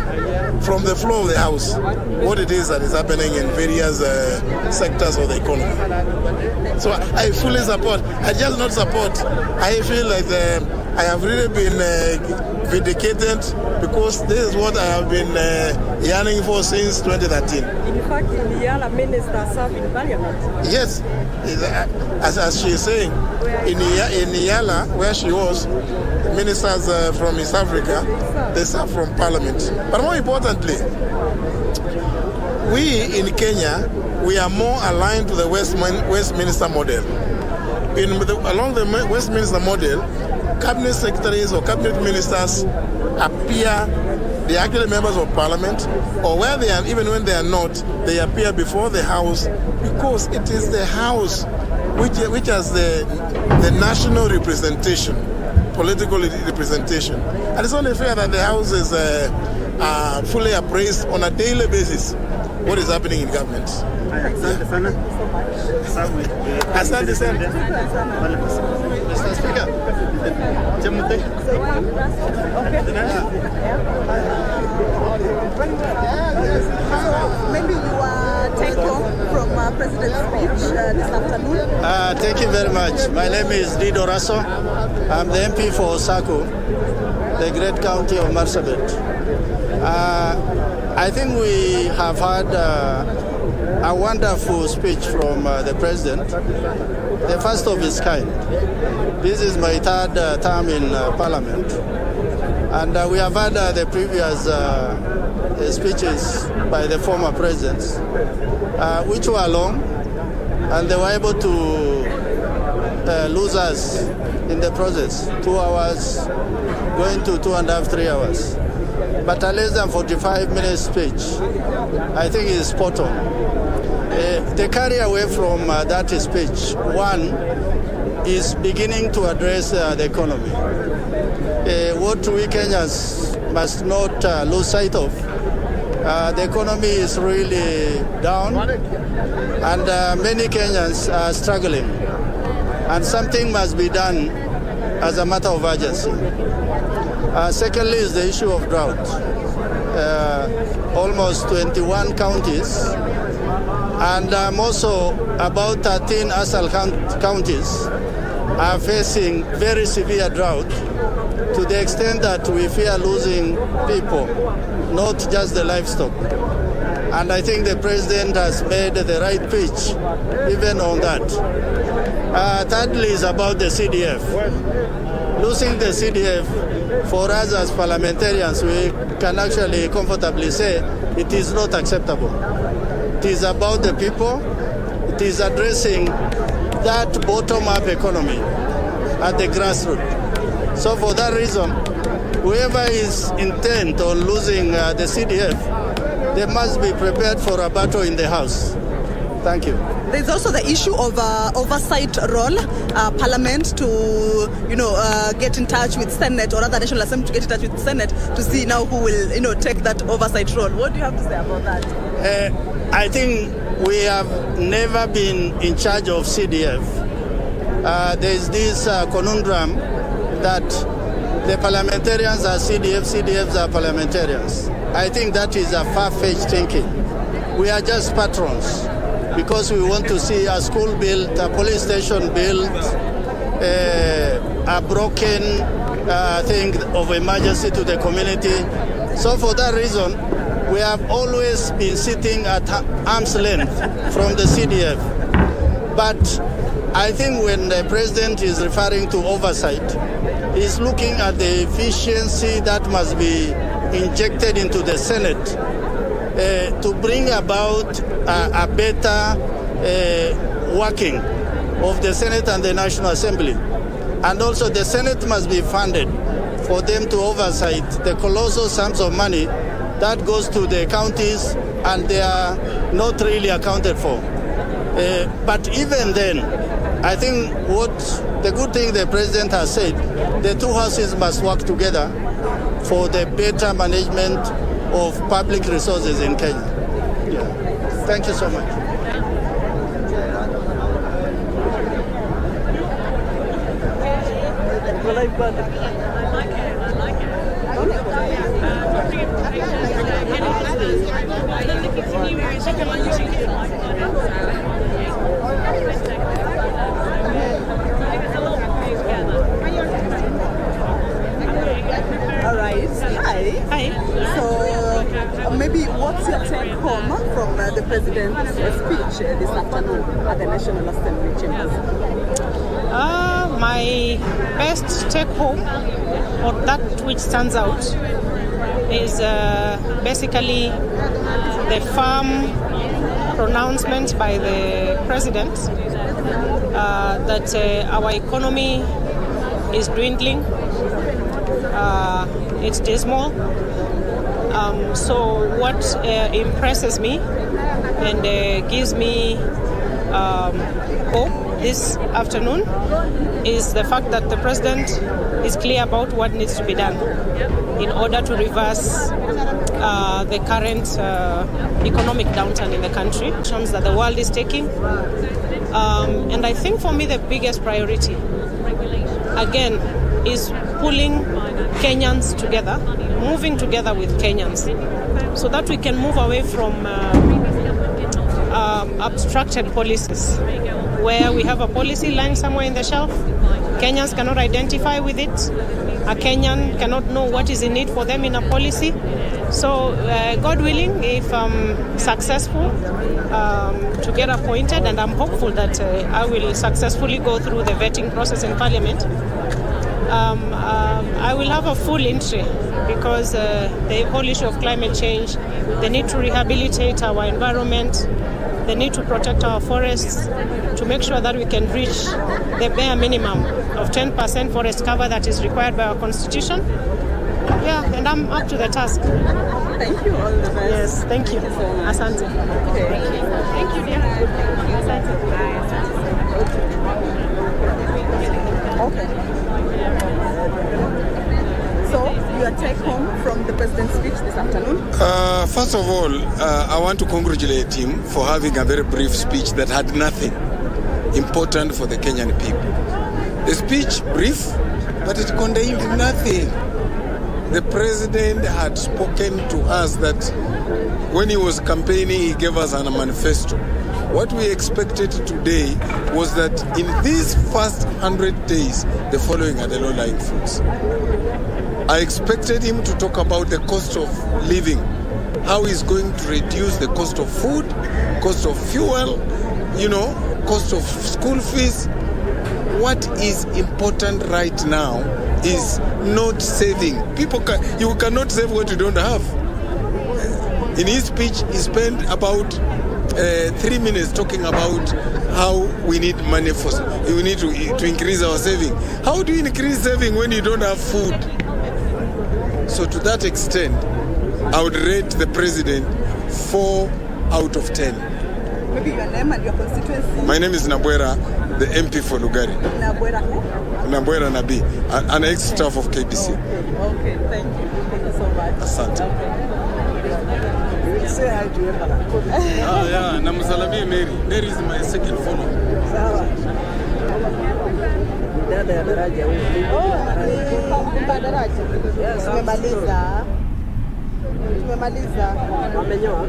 Speaker 13: from the floor of the House what it is that is happening in various sectors of the economy. So I fully support. I just not support. I feel like I have really been vindicated, because this is what I have been yearning for since 2013.
Speaker 12: In fact, in Yala, ministers serve in parliament.
Speaker 13: Yes, as she is saying, in Yala, where she was, ministers from East Africa, they serve from parliament. But more importantly, we in Kenya, we are more aligned to the Westminster model. Along the Westminster model, cabinet secretaries or cabinet ministers appear, they are actually members of parliament, or where they are, even when they are not, they appear before the House, because it is the House which has the national representation, political representation. And it's only fair that the House is fully appraised on a daily basis what is happening in government. Asante sana. Mr. Speaker.
Speaker 14: Maybe you take home from President's speech this afternoon.
Speaker 15: Thank you very much. My name is Dido Raso. I'm the MP for Osako, the great county of Marsabit. I think we have had a wonderful speech from the President, the first of its kind. This is my third term in Parliament, and we have had the previous speeches by the former presidents, which were long, and they were able to lose us in the process, 2 hours, going to 2.5, 3 hours. But a less than 45-minute speech, I think is spot on. They carry away from that speech. One is beginning to address the economy. What we Kenyans must not lose sight of, the economy is really down, and many Kenyans are struggling, and something must be done as a matter of urgency. Secondly is the issue of drought. Almost 21 counties, and also about 13 ASAL counties are facing very severe drought, to the extent that we fear losing people, not just the livestock. And I think the President has made the right pitch even on that. Thirdly is about the CDF. Losing the CDF, for us as parliamentarians, we can actually comfortably say it is not acceptable. It is about the people. It is addressing that bottom-up economy at the grassroots. So for that reason, whoever is intent on losing the CDF, they must be prepared for a battle in the House. Thank you.
Speaker 14: There's also the issue of oversight role, Parliament to, get in touch with Senate or other National Assembly to get in touch with Senate to see now who will, take that oversight role. What do you have to say about that?
Speaker 15: I think we have never been in charge of CDF. There's this conundrum that the parliamentarians are CDF, CDFs are parliamentarians. I think that is a far-fetched thinking. We are just patrons because we want to see a school built, a police station built, a broken thing of emergency to the community. So for that reason, we have always been sitting at arm's length from the CDF. But I think when the president is referring to oversight, he's looking at the efficiency that must be injected into the Senate to bring about a better working of the Senate and the National Assembly. And also the Senate must be funded for them to oversight the colossal sums of money that goes to the counties and they are not really accounted for. But even then, I think the good thing the president has said, the two houses must work together for the better management of public resources in Kenya. Yeah. Thank you so much.
Speaker 14: All right. Hi. So maybe what's your take home from the president's speech this afternoon at the National Assembly chambers?
Speaker 16: My best take home, or that which stands out, is basically the firm pronouncement by the president that our economy is dwindling. It's dismal. So what impresses me and gives me hope this afternoon is the fact that the president is clear about what needs to be done in order to reverse the current economic downturn in the country, actions that the world is taking. And I think for me the biggest priority, again, is pulling Kenyans together, moving together with Kenyans, so that we can move away from obstructed policies, where we have a policy lying somewhere in the shelf. Kenyans cannot identify with it. A Kenyan cannot know what is in it for them in a policy. So, God willing, if I'm successful to get appointed, and I'm hopeful that I will successfully go through the vetting process in Parliament, I will have a full entry, because the whole issue of climate change, the need to rehabilitate our environment, the need to protect our forests, to make sure that we can reach the bare minimum of 10% forest cover that is required by our constitution. Yeah, and I'm up to the task.
Speaker 14: Thank you, all the best.
Speaker 16: Yes, thank you. Asante.
Speaker 14: Okay. Thank you, dear. Okay. So, your take home from the president's speech this afternoon?
Speaker 17: First of all, I want to congratulate him for having a very brief speech that had nothing important for the Kenyan people. The speech brief, but it contained nothing. The president had spoken to us that when he was campaigning, he gave us a manifesto. What we expected today was that in these first 100 days, the following are the low-lying fruits. I expected him to talk about the cost of living, how he's going to reduce the cost of food, cost of fuel, cost of school fees. What is important right now is not saving. You cannot save what you don't have. In his speech, he spent about 3 minutes talking about how we need money we need to increase our saving. How do you increase saving when you don't have food? So to that extent, I would rate the president 4 out of 10.
Speaker 14: Maybe your name and your constituency.
Speaker 17: My name is Nabwera, the MP for Lugari.
Speaker 14: Nabwera who?
Speaker 17: Nabwera Nabi, an ex-staff of KBC.
Speaker 14: Okay, thank you. Thank you so much.
Speaker 17: Asante.
Speaker 14: Okay. Say hi to your mother.
Speaker 17: Yeah, Namusalamia Mary. Mary is my second follower.
Speaker 14: Dada ya daraja huyu. Daraja. Yes, tumemaliza. Wamenyoa.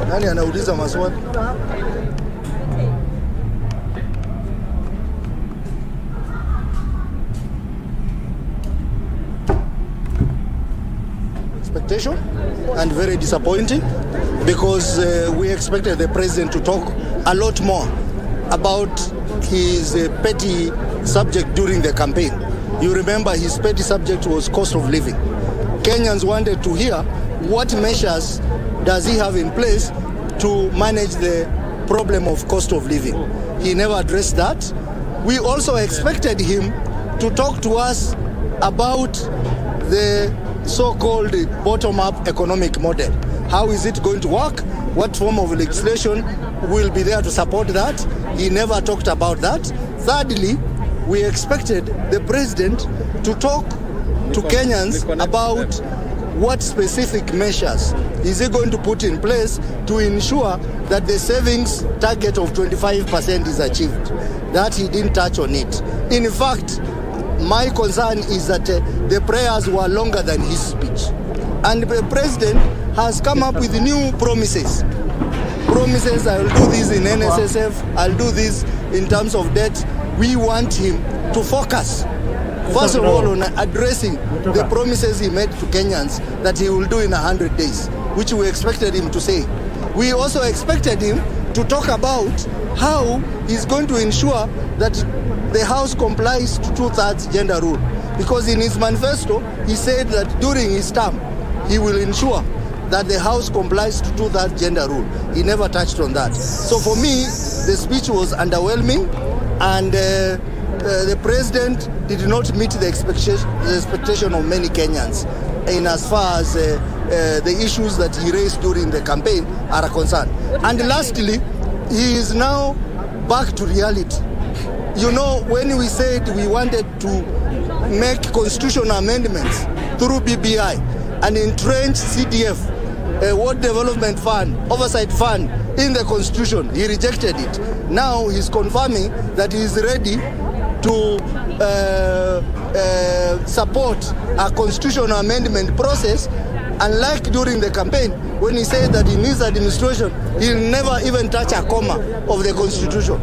Speaker 10: Nani anauliza maswali? Expectation and very disappointing because we expected the president to talk a lot more about his petty subject during the campaign. You remember his petty subject was cost of living. Kenyans wanted to hear what measures does he have in place to manage the problem of cost of living. He never addressed that. We also expected him to talk to us about the so-called bottom-up economic model. How is it going to work? What form of legislation will be there to support that? He never talked about that. Thirdly, we expected the president to talk to Kenyans about what specific measures is he going to put in place to ensure that the savings target of 25% is achieved. That he didn't touch on it. In fact, my concern is that the prayers were longer than his speech. And the president has come up with new promises. Promises, I will do this in NSSF, I'll do this in terms of debt. We want him to focus, first of all, on addressing the promises he made to Kenyans that he will do in 100 days, which we expected him to say. We also expected him to talk about how he's going to ensure that the House complies to 2/3 gender rule. Because in his manifesto, he said that during his term, he will ensure that the House complies to 2/3 gender rule. He never touched on that. So for me, the speech was underwhelming, and the president did not meet the expectation of many Kenyans in as far as the issues that he raised during the campaign are concerned. And lastly, he is now back to reality. You know, when we said we wanted to make constitutional amendments through BBI and entrench CDF, World Development Fund, Oversight Fund in the Constitution, he rejected it. Now he's confirming that he is ready to support a constitutional amendment process, unlike during the campaign when he said that in his administration he'll never even touch a comma of the Constitution.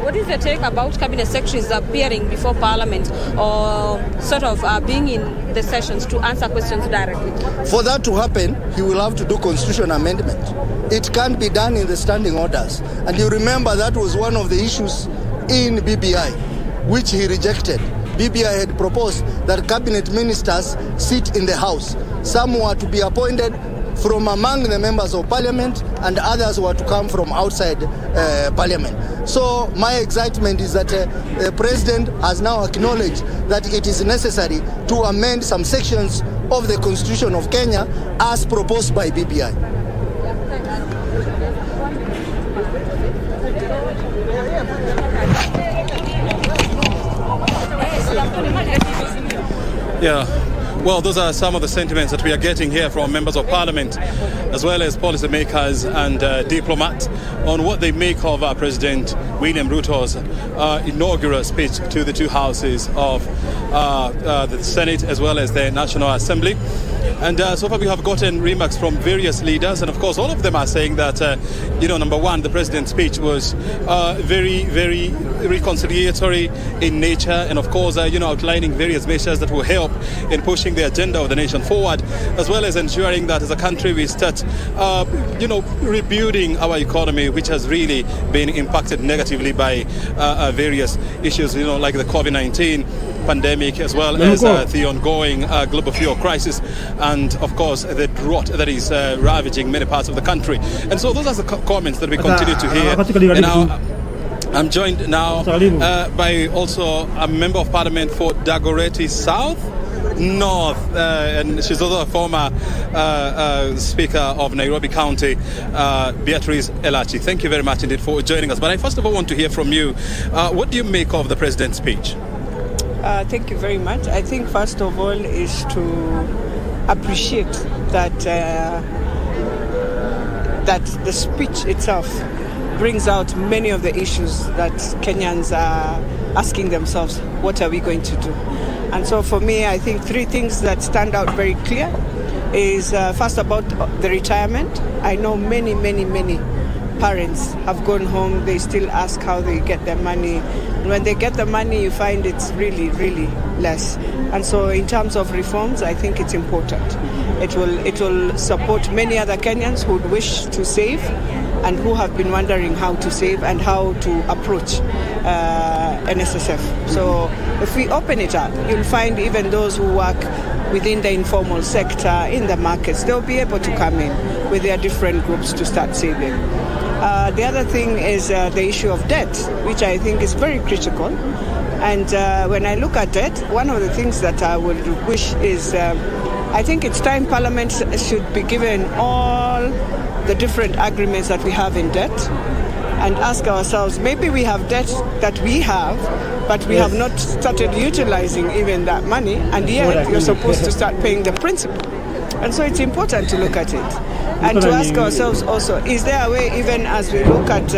Speaker 5: What is your take about cabinet secretaries appearing before Parliament or sort of being in the sessions to answer questions directly?
Speaker 10: For that to happen, he will have to do constitutional amendment. It can't be done in the standing orders. And you remember that was one of the issues in BBI, which he rejected. BBI had proposed that cabinet ministers sit in the House. Some were to be appointed from among the members of Parliament, and others were to come from outside Parliament. So my excitement is that the President has now acknowledged that it is necessary to amend some sections of the Constitution of Kenya as proposed by BBI.
Speaker 6: Yeah. Well, those are some of the sentiments that we are getting here from members of parliament, as well as policymakers and diplomats, on what they make of President William Ruto's inaugural speech to the two houses of the Senate as well as the National Assembly. And so far we have gotten remarks from various leaders, and of course all of them are saying that, number one, the president's speech was very, very reconciliatory in nature, and of course, outlining various measures that will help in pushing the agenda of the nation forward, as well as ensuring that as a country we start, rebuilding our economy, which has really been impacted negatively by various issues, like the COVID-19 pandemic, as well as the ongoing global fuel crisis, and of course the drought that is ravaging many parts of the country. And so those are the comments that we continue to hear. And now I'm joined now by also a member of parliament for Dagoretti South North, and she's also a former Speaker of Nairobi County, Beatrice Elachi. Thank you very much indeed for joining us. But I first of all want to hear from you. What do you make of the president's speech?
Speaker 18: Thank you very much. I think first of all is to appreciate that that the speech itself brings out many of the issues that Kenyans are asking themselves, what are we going to do? And so for me, I think three things that stand out very clear is first about the retirement. I know many parents have gone home, they still ask how they get their money. And when they get the money, you find it's really, really less. And so in terms of reforms, I think it's important. It will support many other Kenyans who would wish to save and who have been wondering how to save and how to approach NSSF. So if we open it up, you'll find even those who work within the informal sector, in the markets, they'll be able to come in with their different groups to start saving. The other thing is the issue of debt, which I think is very critical. And when I look at debt, one of the things that I would wish is, I think it's time Parliament should be given all the different agreements that we have in debt and ask ourselves, maybe we have debt that we have, but we have not started utilizing even that money, and yet you're supposed to start paying the principal. And so it's important to look at it. And to ask ourselves also, is there a way, even as we look at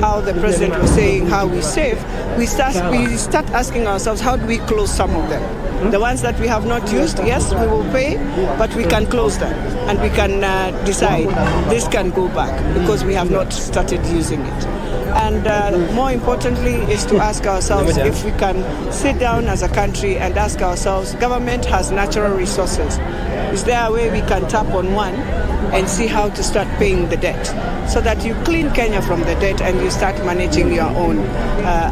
Speaker 18: how the president was saying how we save, we start asking ourselves, how do we close some of them? The ones that we have not used, yes, we will pay, but we can close them. And we can decide this can go back because we have not started using it. And more importantly is to ask ourselves if we can sit down as a country and ask ourselves, government has natural resources. Is there a way we can tap on one and see how to start paying the debt so that you clean Kenya from the debt and you start managing your own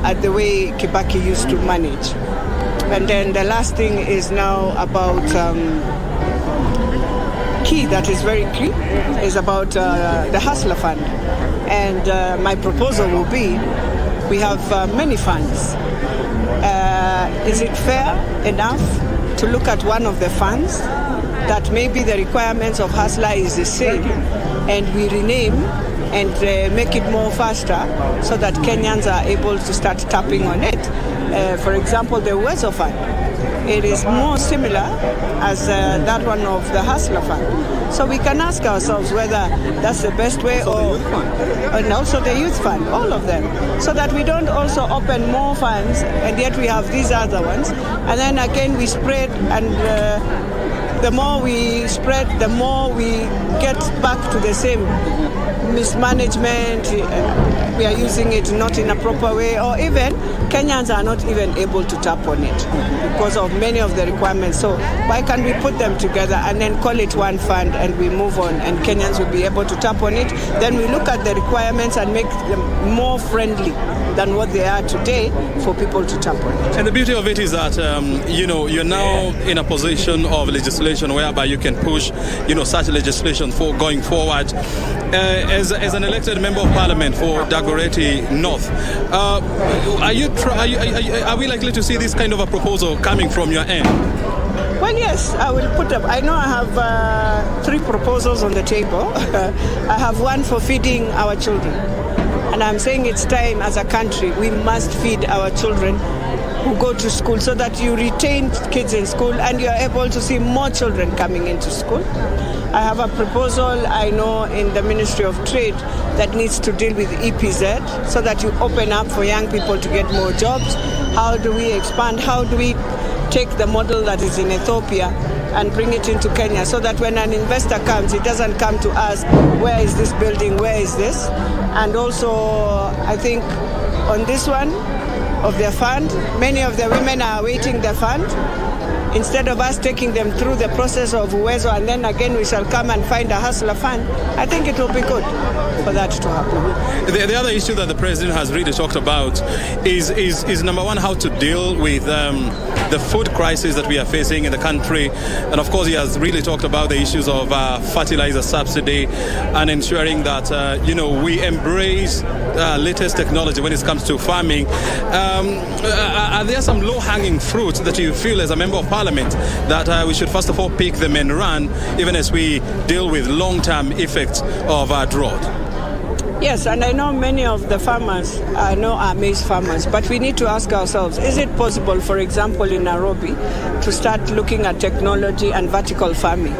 Speaker 18: at the way Kibaki used to manage? And then the last thing is now about key that is very key is about the Hustler Fund. And my proposal will be, we have many funds. Is it fair enough to look at one of the funds that maybe the requirements of Hustler is the same, and we rename and make it more faster so that Kenyans are able to start tapping on it? For example, the Uwezo Fund. It is more similar as that one of the Hustler Fund. So we can ask ourselves whether that's the best way, and also the Youth Fund, all of them, so that we don't also open more funds and yet we have these other ones. And then again we spread, and the more we spread, the more we get back to the same mismanagement. We are using it not in a proper way, or even Kenyans are not even able to tap on it because of many of the requirements. So why can't we put them together and then call it one fund and we move on, and Kenyans will be able to tap on it? Then we look at the requirements and make them more friendly than what they are today for people to tap on it.
Speaker 6: And the beauty of it is that, you're now in a position of legislation whereby you can push, such legislation for going forward. As an elected member of parliament for Dagoretti North, are we likely to see this kind of a proposal coming from your end?
Speaker 18: Well, yes, I will put up. I know I have 3 proposals on the table. I have one for feeding our children. And I'm saying it's time as a country, we must feed our children who go to school so that you retain kids in school and you are able to see more children coming into school. I have a proposal, I know, in the Ministry of Trade that needs to deal with EPZ so that you open up for young people to get more jobs. How do we expand? How do we take the model that is in Ethiopia and bring it into Kenya so that when an investor comes, it doesn't come to us, where is this building, where is this? And also, I think on this one of their fund, many of the women are awaiting the fund. Instead of us taking them through the process of Uwezo and then again we shall come and find a hustler fund, I think it will be good for that to happen.
Speaker 6: The other issue that the president has really talked about is number one, how to deal with the food crisis that we are facing in the country. And of course, he has really talked about the issues of fertilizer subsidy and ensuring that, we embrace latest technology when it comes to farming. Are there some low-hanging fruits that you feel as a member of parliament that we should first of all pick them and run, even as we deal with long-term effects of drought?
Speaker 18: Yes, and I know many of the farmers are maize farmers, but we need to ask ourselves, is it possible, for example, in Nairobi, to start looking at technology and vertical farming,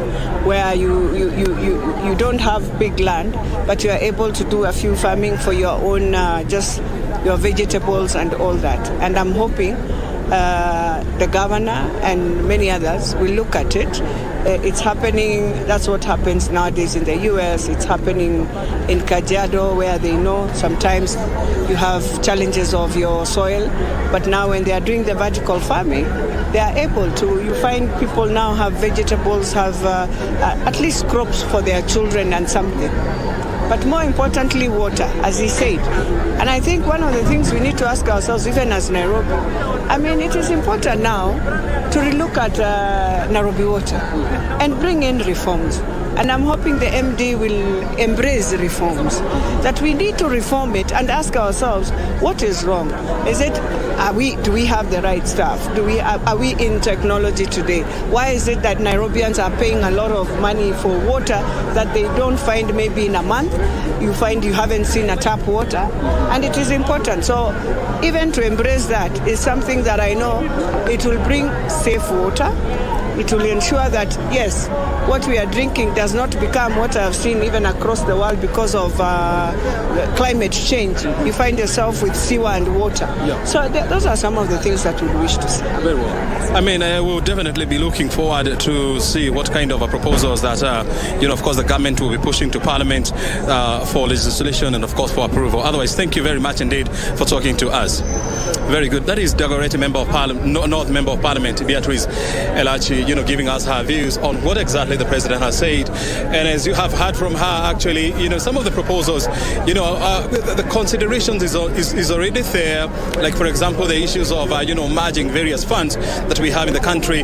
Speaker 18: where you don't have big land, but you are able to do a few farming for your own, just your vegetables and all that. And I'm hoping the governor and many others will look at it. It's happening, that's what happens nowadays in the US. It's happening in Kajiado, where they know sometimes you have challenges of your soil, but now when they are doing the vertical farming, they are able to. You find people now have vegetables, have at least crops for their children and something. But more importantly, water, as he said. And I think one of the things we need to ask ourselves, even as Nairobi, it is important now to relook at Nairobi water and bring in reforms. And I'm hoping the MD will embrace reforms, that we need to reform it and ask ourselves, what is wrong? Do we have the right staff? Are we in technology today? Why is it that Nairobians are paying a lot of money for water that they don't find maybe in a month? You find you haven't seen a tap water, and it is important. So even to embrace that is something that I know it will bring safe water. It will ensure that, yes, what we are drinking does not become what I've seen even across the world because of climate change. You find yourself with sewer and water. Yeah. So those are some of the things that we wish to see.
Speaker 6: Very well. We'll definitely be looking forward to see what kind of proposals that, of course, the government will be pushing to Parliament for legislation and, of course, for approval. Otherwise, thank you very much indeed for talking to us. Very good. That is Dagoretti, Member of Parliament, North Member of Parliament, Beatrice Elachi, giving us her views on what exactly the president has said. And as you have heard from her, actually, some of the proposals, the considerations is already there. Like, for example, the issues of, merging various funds that we have in the country.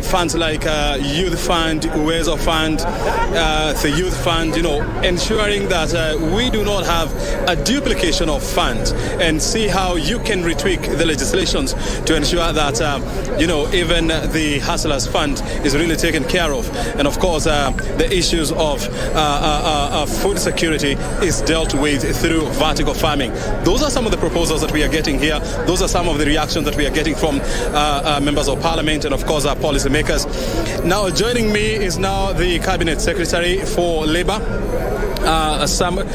Speaker 6: Funds like Youth Fund, Uwezo Fund, the Youth Fund, ensuring that we do not have a duplication of funds, and see how you can retweak the legislations to ensure that, even the Hustlers Fund is really taken care of. And of course, the issues of food security is dealt with through vertical farming. Those are some of the proposals that we are getting here. Those are some of the reactions that we are getting from members of Parliament and, of course, our policymakers. Now, joining me is now the Cabinet Secretary for Labour, Samuel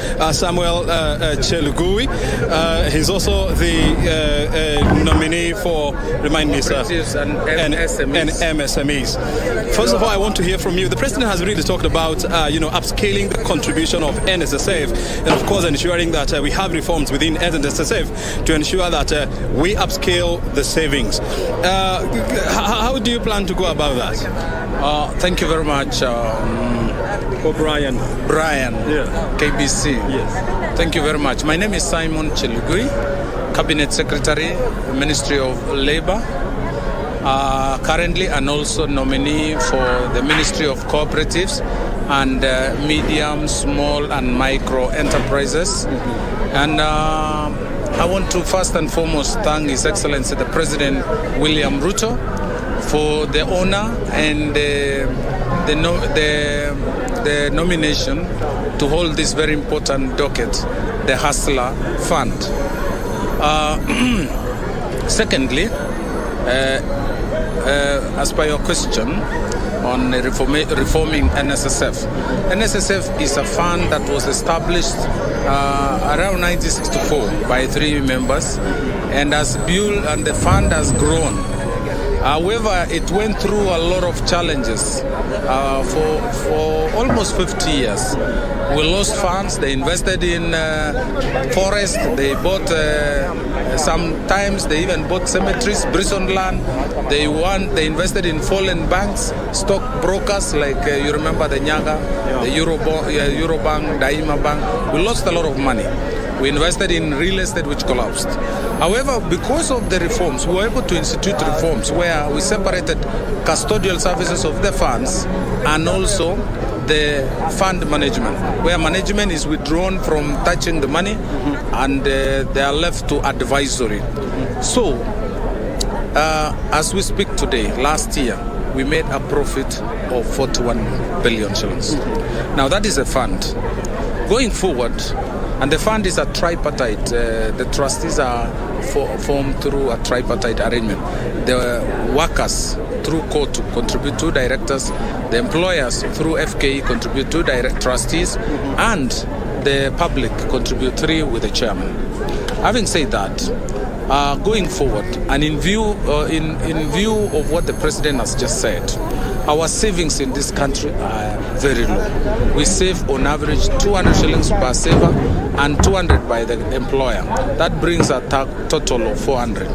Speaker 6: Chelugui. He's also the nominee for, remind me, sir, and MSMEs. First of all, I want to hear from you. The President has really talked about, upscaling the contribution of NSSF, and of course ensuring that we have reforms within NSSF to ensure that we upscale the savings. How do you plan to go about that?
Speaker 19: Thank you very much.
Speaker 6: Brian,
Speaker 19: yeah. KBC.
Speaker 6: Yes.
Speaker 19: Thank you very much. My name is Simon Chelugui, Cabinet Secretary, Ministry of Labour, currently, and also nominee for the Ministry of Cooperatives and Medium, Small and Micro Enterprises. And I want to first and foremost thank His Excellency the President William Ruto for the honor and the the nomination to hold this very important docket, the Hustler Fund. Secondly, as per your question on reforming NSSF. NSSF is a fund that was established around 1964 by 3 members and the fund has grown. However, it went through a lot of challenges for almost 50 years. We lost funds. They invested in forest. They bought, sometimes they even bought cemeteries, prison land. They invested in fallen banks, stock brokers like you remember the Nyaga, the Eurobank, Daima Bank. We lost a lot of money. We invested in real estate, which collapsed. However, because of the reforms, we were able to institute reforms where we separated custodial services of the funds and also the fund management, where management is withdrawn from touching the money and they are left to advisory. So, as we speak today, last year, we made a profit of 41 billion shillings. Now, that is a fund. Going forward, and the fund is a tripartite. The trustees are formed through a tripartite arrangement. The workers through COTU contribute 2 directors, the employers through FKE contribute 2 direct trustees, and the public contribute 3 with the chairman. Having said that, going forward, and in view of what the president has just said, our savings in this country are very low. We save on average 200 shillings per saver and 200 by the employer. That brings a total of 400.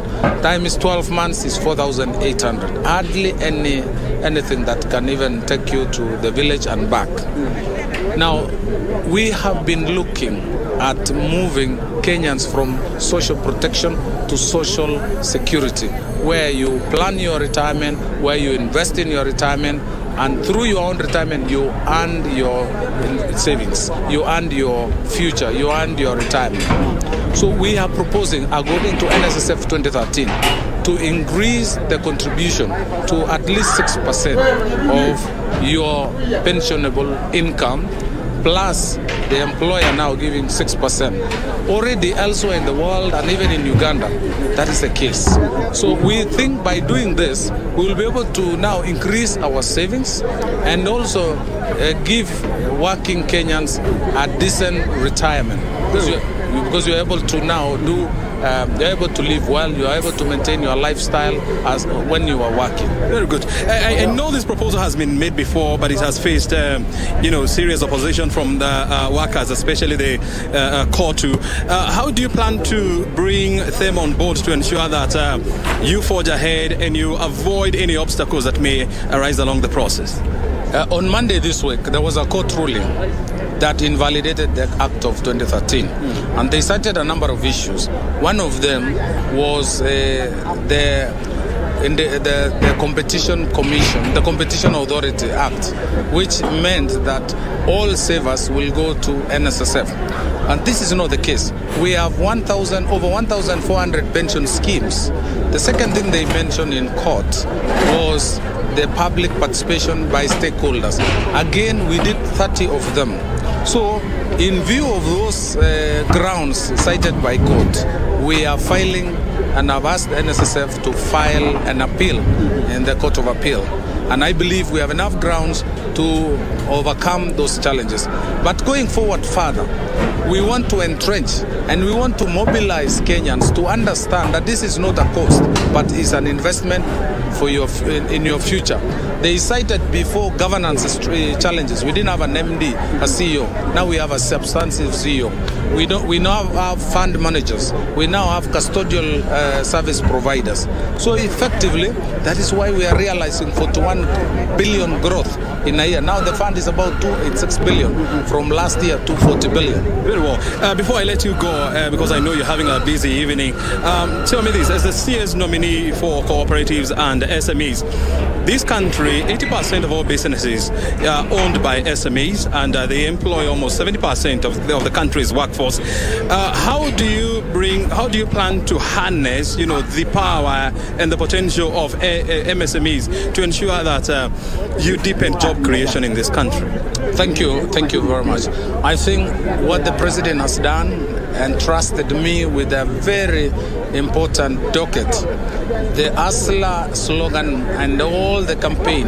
Speaker 19: Times 12 months is 4,800. Hardly anything that can even take you to the village and back. Now, we have been looking at moving Kenyans from social protection to social security, where you plan your retirement, where you invest in your retirement, and through your own retirement, you earn your savings, you earn your future, you earn your retirement. So we are proposing, according to NSSF 2013, to increase the contribution to at least 6% of your pensionable income, plus the employer now giving 6%. Already elsewhere in the world and even in Uganda, that is the case. So we think by doing this, we will be able to now increase our savings and also give working Kenyans a decent retirement. Because you're able to now you're able to live well, you're able to maintain your lifestyle as when you are working.
Speaker 6: Very good. I know this proposal has been made before, but it has faced, serious opposition from the workers, especially the COTU. How do you plan to bring them on board to ensure that you forge ahead and you avoid any obstacles that may arise along the process?
Speaker 19: On Monday this week, there was a court ruling that invalidated the Act of 2013. And they cited a number of issues. One of them was the Competition Commission, the Competition Authority Act, which meant that all savers will go to NSSF. And this is not the case. We have over 1,400 pension schemes. The second thing they mentioned in court was the public participation by stakeholders. Again, we did 30 of them. So, in view of those grounds cited by court, we are filing and have asked NSSF to file an appeal in the Court of Appeal. And I believe we have enough grounds to overcome those challenges. But going forward further, we want to entrench and we want to mobilize Kenyans to understand that this is not a cost, but is an investment for in your future. They cited before governance challenges. We didn't have an MD, a CEO. Now we have a substantive CEO. We now have fund managers. We now have custodial service providers. So effectively, that is why we are realizing 41 billion growth in a year. Now the fund is about 286 billion from last year to 40 billion.
Speaker 6: Very well. Before I let you go, because I know you're having a busy evening, tell me this, as the CS nominee for cooperatives and SMEs, this country, 80% of all businesses are owned by SMEs, and they employ almost 70% of the country's workforce. How do you plan to harness, the power and the potential of MSMEs to ensure that you deepen job creation in this country?
Speaker 19: Thank you very much. I think what the president has done and trusted me with a very important docket, the Hustler slogan and all the campaign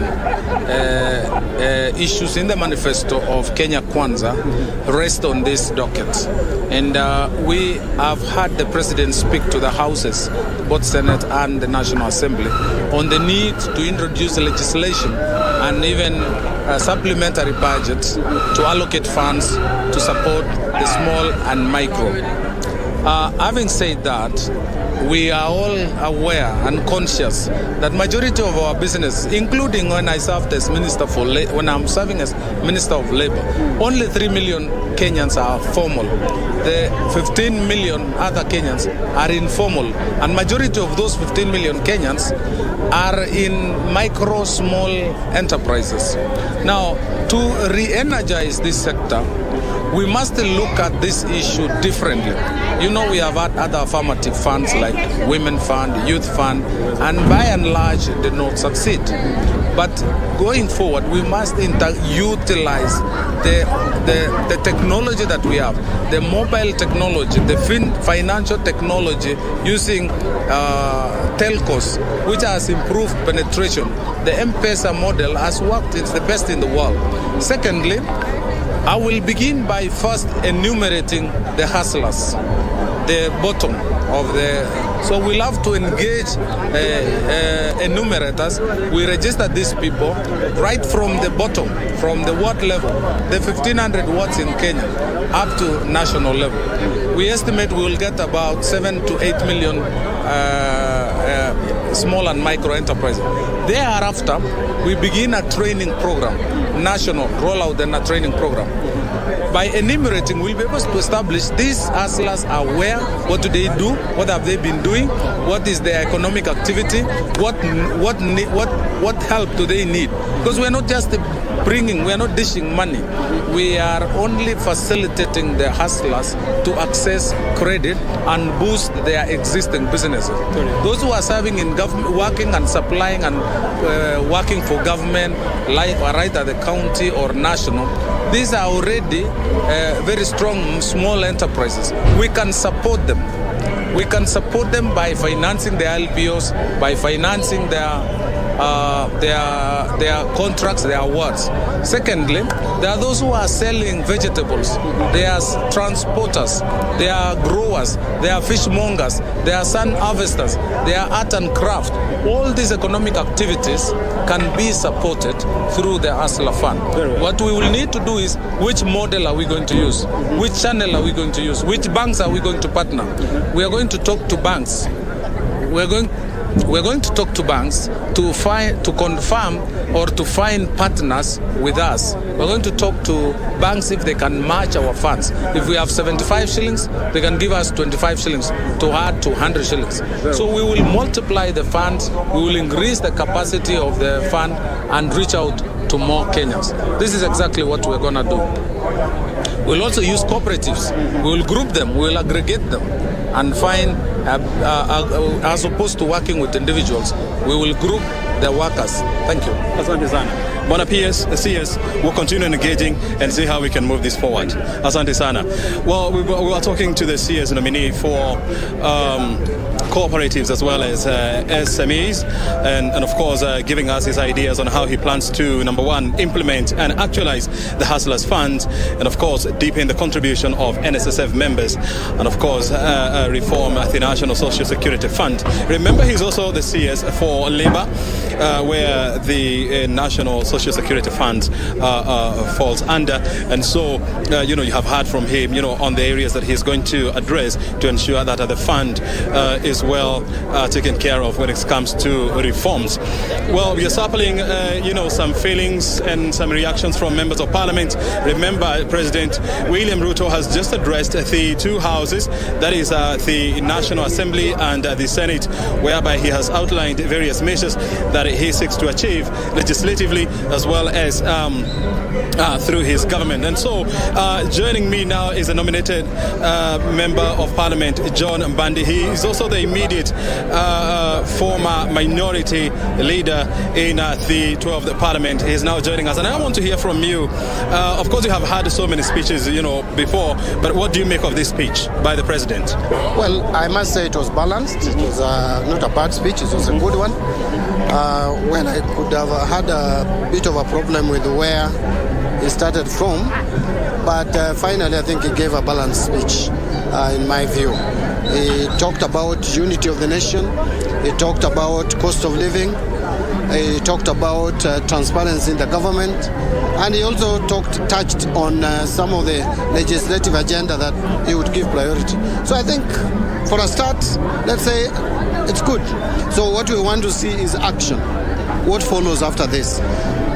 Speaker 19: issues in the manifesto of Kenya Kwanza rest on this docket. And we have had the president speak to the houses, both Senate and the National Assembly, on the need to introduce legislation and even a supplementary budget to allocate funds to support the small and micro. Having said that, we are all aware and conscious that majority of our business, including when I served as when I'm serving as Minister of Labor, only 3 million Kenyans are formal. The 15 million other Kenyans are informal, and majority of those 15 million Kenyans are in micro, small enterprises. Now, to re-energize this sector, we must look at this issue differently. You know, we have had other affirmative funds like Women Fund, Youth Fund, and by and large did not succeed. But going forward, we must utilize the technology that we have, the mobile technology, the financial technology using telcos, which has improved penetration. The M-Pesa model has worked, it's the best in the world. Secondly, I will begin by first enumerating the hustlers, the bottom of the... So we'll have to engage enumerators. We register these people right from the bottom, from the ward level, the 1,500 wards in Kenya, up to national level. We estimate we will get about 7 to 8 million small and micro enterprises. Thereafter, we begin a training program, national rollout and a training program. By enumerating, we'll be able to establish these hustlers are where, what do they do, what have they been doing, what is their economic activity, what help do they need. Because we're not just we're not dishing money. We are only facilitating the hustlers to access credit and boost their existing businesses. Those who are serving in government, working and supplying and working for government, like right at the county or national, these are already very strong small enterprises. We can support them. We can support them by financing their LBOs, by financing their contracts, their awards. Secondly, there are those who are selling vegetables. They are transporters. They are growers. They are fishmongers. They are sun harvesters. They are art and craft. All these economic activities can be supported through the Hustler Fund. What we will need to do is, which model are we going to use? Which channel are we going to use? Which banks are we going to partner? We are going to talk to banks. We're going to talk to banks to confirm or to find partners with us. We're going to talk to banks if they can match our funds. If we have 75 shillings, they can give us 25 shillings to add to 100 shillings. So we will multiply the funds, we will increase the capacity of the fund and reach out to more Kenyans. This is exactly what we're going to do. We'll also use cooperatives. We will group them, we will aggregate them and find, as opposed to working with individuals, we will group the workers. Thank you.
Speaker 6: Asante sana. Bwana PS, CS, we'll continue engaging and see how we can move this forward. Asante sana. Well, we were talking to the CS nominee for cooperatives as well as SMEs, and of course giving us his ideas on how he plans to, number one, implement and actualize the Hustlers Fund, and of course deepen the contribution of NSSF members, and of course reform the National Social Security Fund. Remember, he's also the CS for Labor, where the National Social Security Fund falls under, and so you have heard from him on the areas that he's going to address to ensure that the fund is well taken care of when it comes to reforms. Well, we are sampling some feelings and some reactions from members of parliament. Remember, President William Ruto has just addressed the two houses, that is the National Assembly and the Senate, whereby he has outlined various measures that he seeks to achieve legislatively as well as through his government. And so joining me now is a nominated Member of Parliament, John Mbandi. He is also the immediate former minority leader in the 12th Parliament. He is now joining us, and I want to hear from you. Of course, you have had so many speeches, before, but what do you make of this speech by the President?
Speaker 20: Well, I must say it was balanced. It was not a bad speech. It was a good one. When I could have had a bit of a problem with where he started from, but finally I think he gave a balanced speech, in my view. He talked about unity of the nation. He talked about cost of living. He talked about transparency in the government, and he also touched on some of the legislative agenda that he would give priority. So I think, for a start, let's say it's good. So what we want to see is action. What follows after this?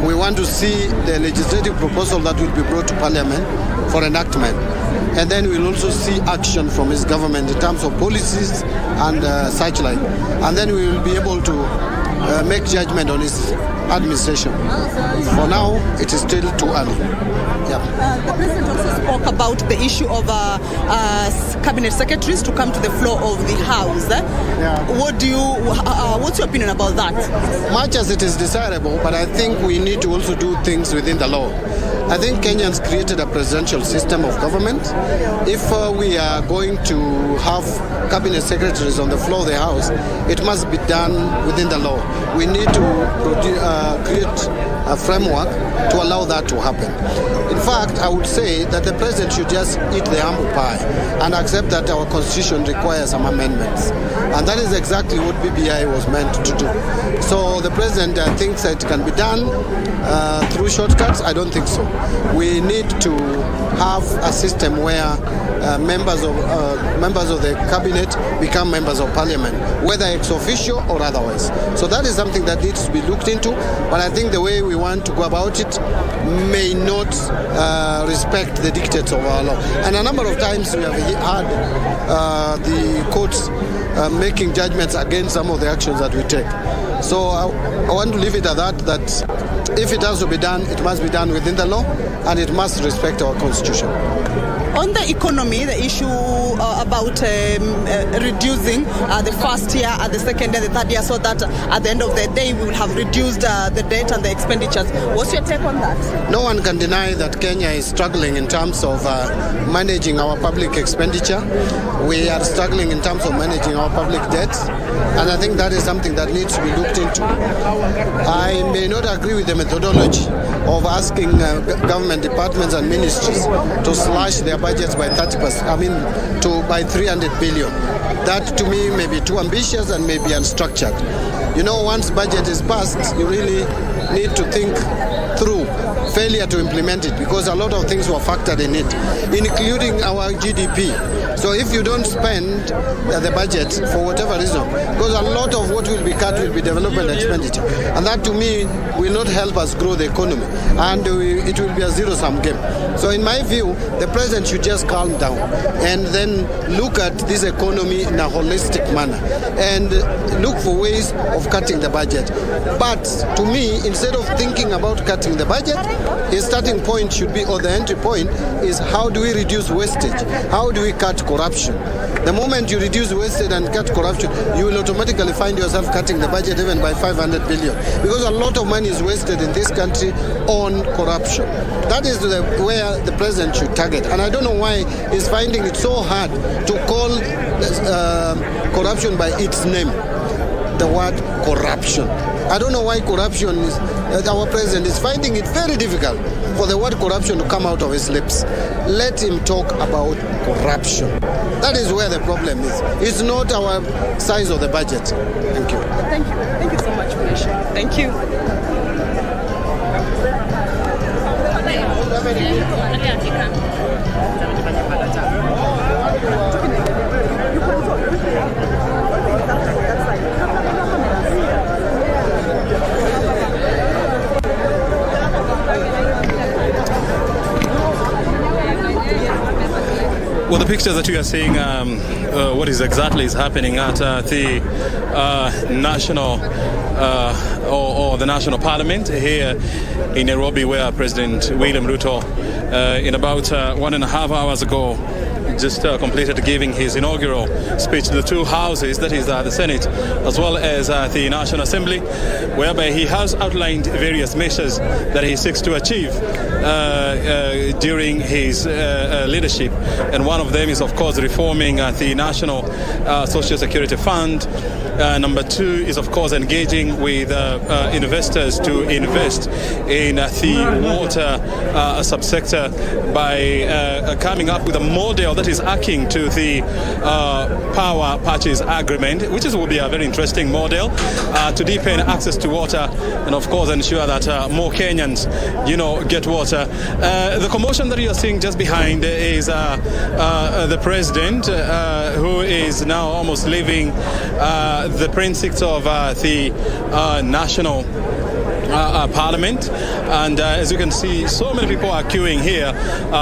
Speaker 20: We want to see the legislative proposal that will be brought to Parliament for enactment. And then we'll also see action from his government in terms of policies and such like. And then we will be able to make judgment on his administration. For now, it is still too early.
Speaker 14: The President also spoke about the issue of cabinet secretaries to come to the floor of the House. What's your opinion about that?
Speaker 20: Much as it is desirable, but I think we need to also do things within the law. I think Kenyans created a presidential system of government. If we are going to have cabinet secretaries on the floor of the House, it must be done within the law. We need to create a framework to allow that to happen. In fact, I would say that the President should just eat the humble pie and accept that our Constitution requires some amendments. And that is exactly what BBI was meant to do. So the President thinks that it can be done through shortcuts. I don't think so. We need to have a system where members of the cabinet become members of parliament, whether ex officio or otherwise. So that is something that needs to be looked into, but I think the way we want to go about it may not respect the dictates of our law. And a number of times we have had the courts making judgments against some of the actions that we take. So I want to leave it at that if it has to be done, it must be done within the law, and it must respect our Constitution.
Speaker 14: On the economy, the issue about reducing the first year, the second year, the third year, so that at the end of the day we will have reduced the debt and the expenditures. What's your take on that?
Speaker 20: No one can deny that Kenya is struggling in terms of managing our public expenditure. We are struggling in terms of managing our public debt, and I think that is something that needs to be looked into. I may not agree with the methodology of asking government departments and ministries to slash their budgets by 30%, by 300 billion. That to me may be too ambitious and may be unstructured. Once budget is passed, you really need to think through failure to implement it, because a lot of things were factored in it, including our GDP. So if you don't spend the budget for whatever reason, because a lot of what will be cut will be development expenditure, and that to me will not help us grow the economy, and it will be a zero-sum game. So in my view, the President should just calm down and then look at this economy in a holistic manner and look for ways of cutting the budget. But to me, instead of thinking about cutting the budget, his starting point should be, or the entry point is, how do we reduce wastage? How do we cut corruption? The moment you reduce wastage and cut corruption, you will automatically find yourself cutting the budget even by 500 billion, because a lot of money is wasted in this country on corruption. That is where the President should target. And I don't know why he's finding it so hard to call corruption by its name, the word corruption. I don't know why corruption is, our President is finding it very difficult for the word corruption to come out of his lips. Let him talk about corruption. That is where the problem is. It's not our size of the budget. Thank you.
Speaker 14: Thank you. Thank you so much for your share. Thank you.
Speaker 6: Well, the pictures that you are seeing, what is exactly is happening at the national or the national parliament here in Nairobi, where President William Ruto, in about 1.5 hours ago, just completed giving his inaugural speech to the two houses, that is the Senate as well as the National Assembly, whereby he has outlined various measures that he seeks to achieve during his leadership. And one of them is, of course, reforming the National Social Security Fund. Number two is, of course, engaging with investors to invest in the water subsector by coming up with a model that is akin to the power purchase agreement, which will be a very interesting model to deepen access to water and, of course, ensure that more Kenyans, get water. The commotion that you are seeing just behind is the president, who is now almost leaving the precincts of the national parliament, and as you can see, so many people are queuing here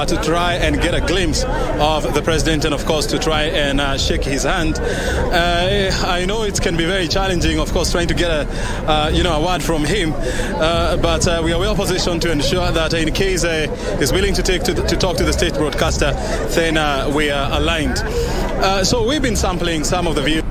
Speaker 6: to try and get a glimpse of the president, and of course to try and shake his hand. I know it can be very challenging, of course, trying to get a word from him, but we are well positioned to ensure that in case he's willing to talk to the state broadcaster, then we are aligned. So we've been sampling some of the views.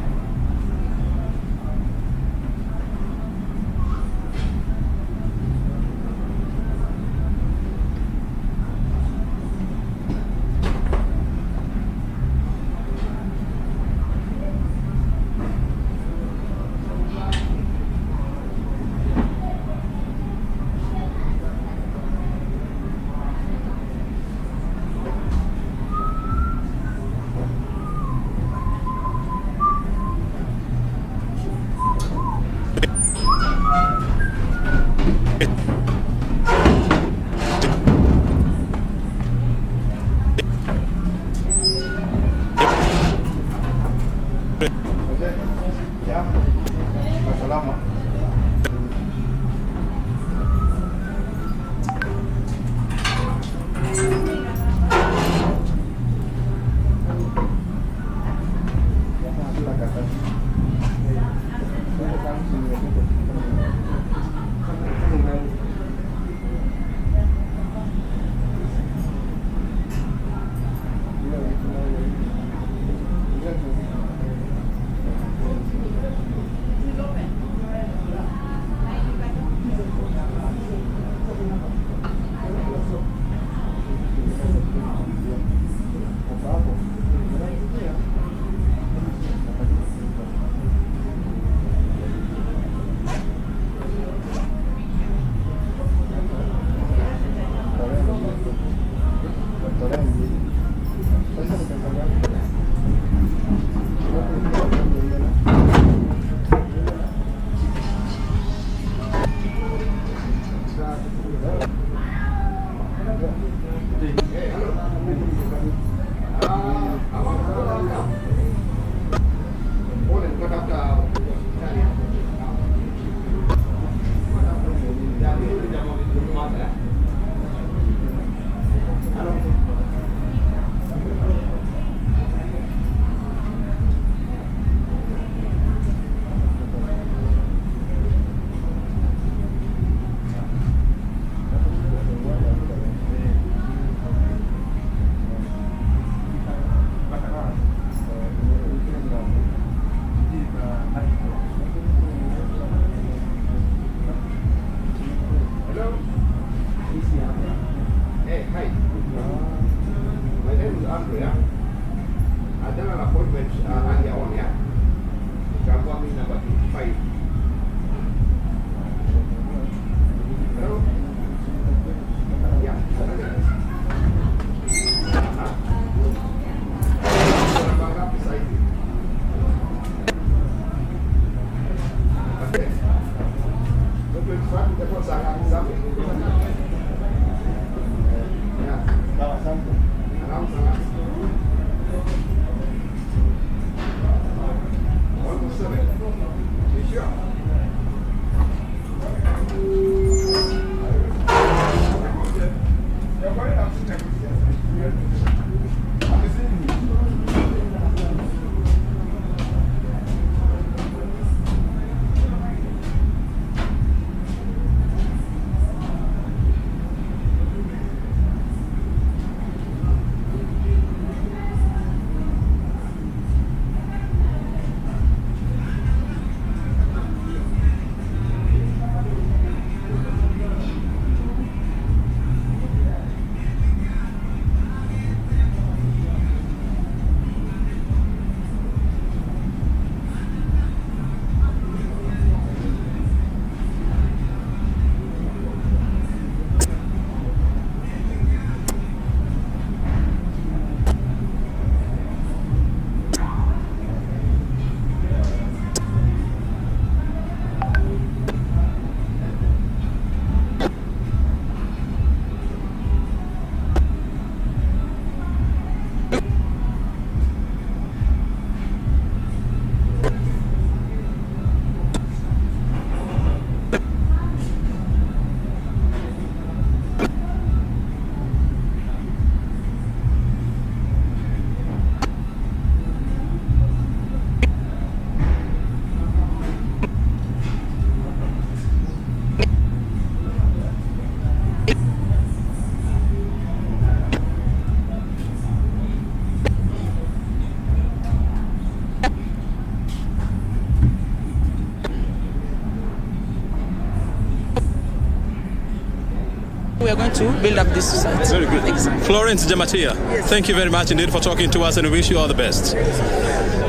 Speaker 11: to build up this society.
Speaker 6: Very good. Exactly. Florence Jamatia, thank you very much indeed for talking to us, and we wish you all the best.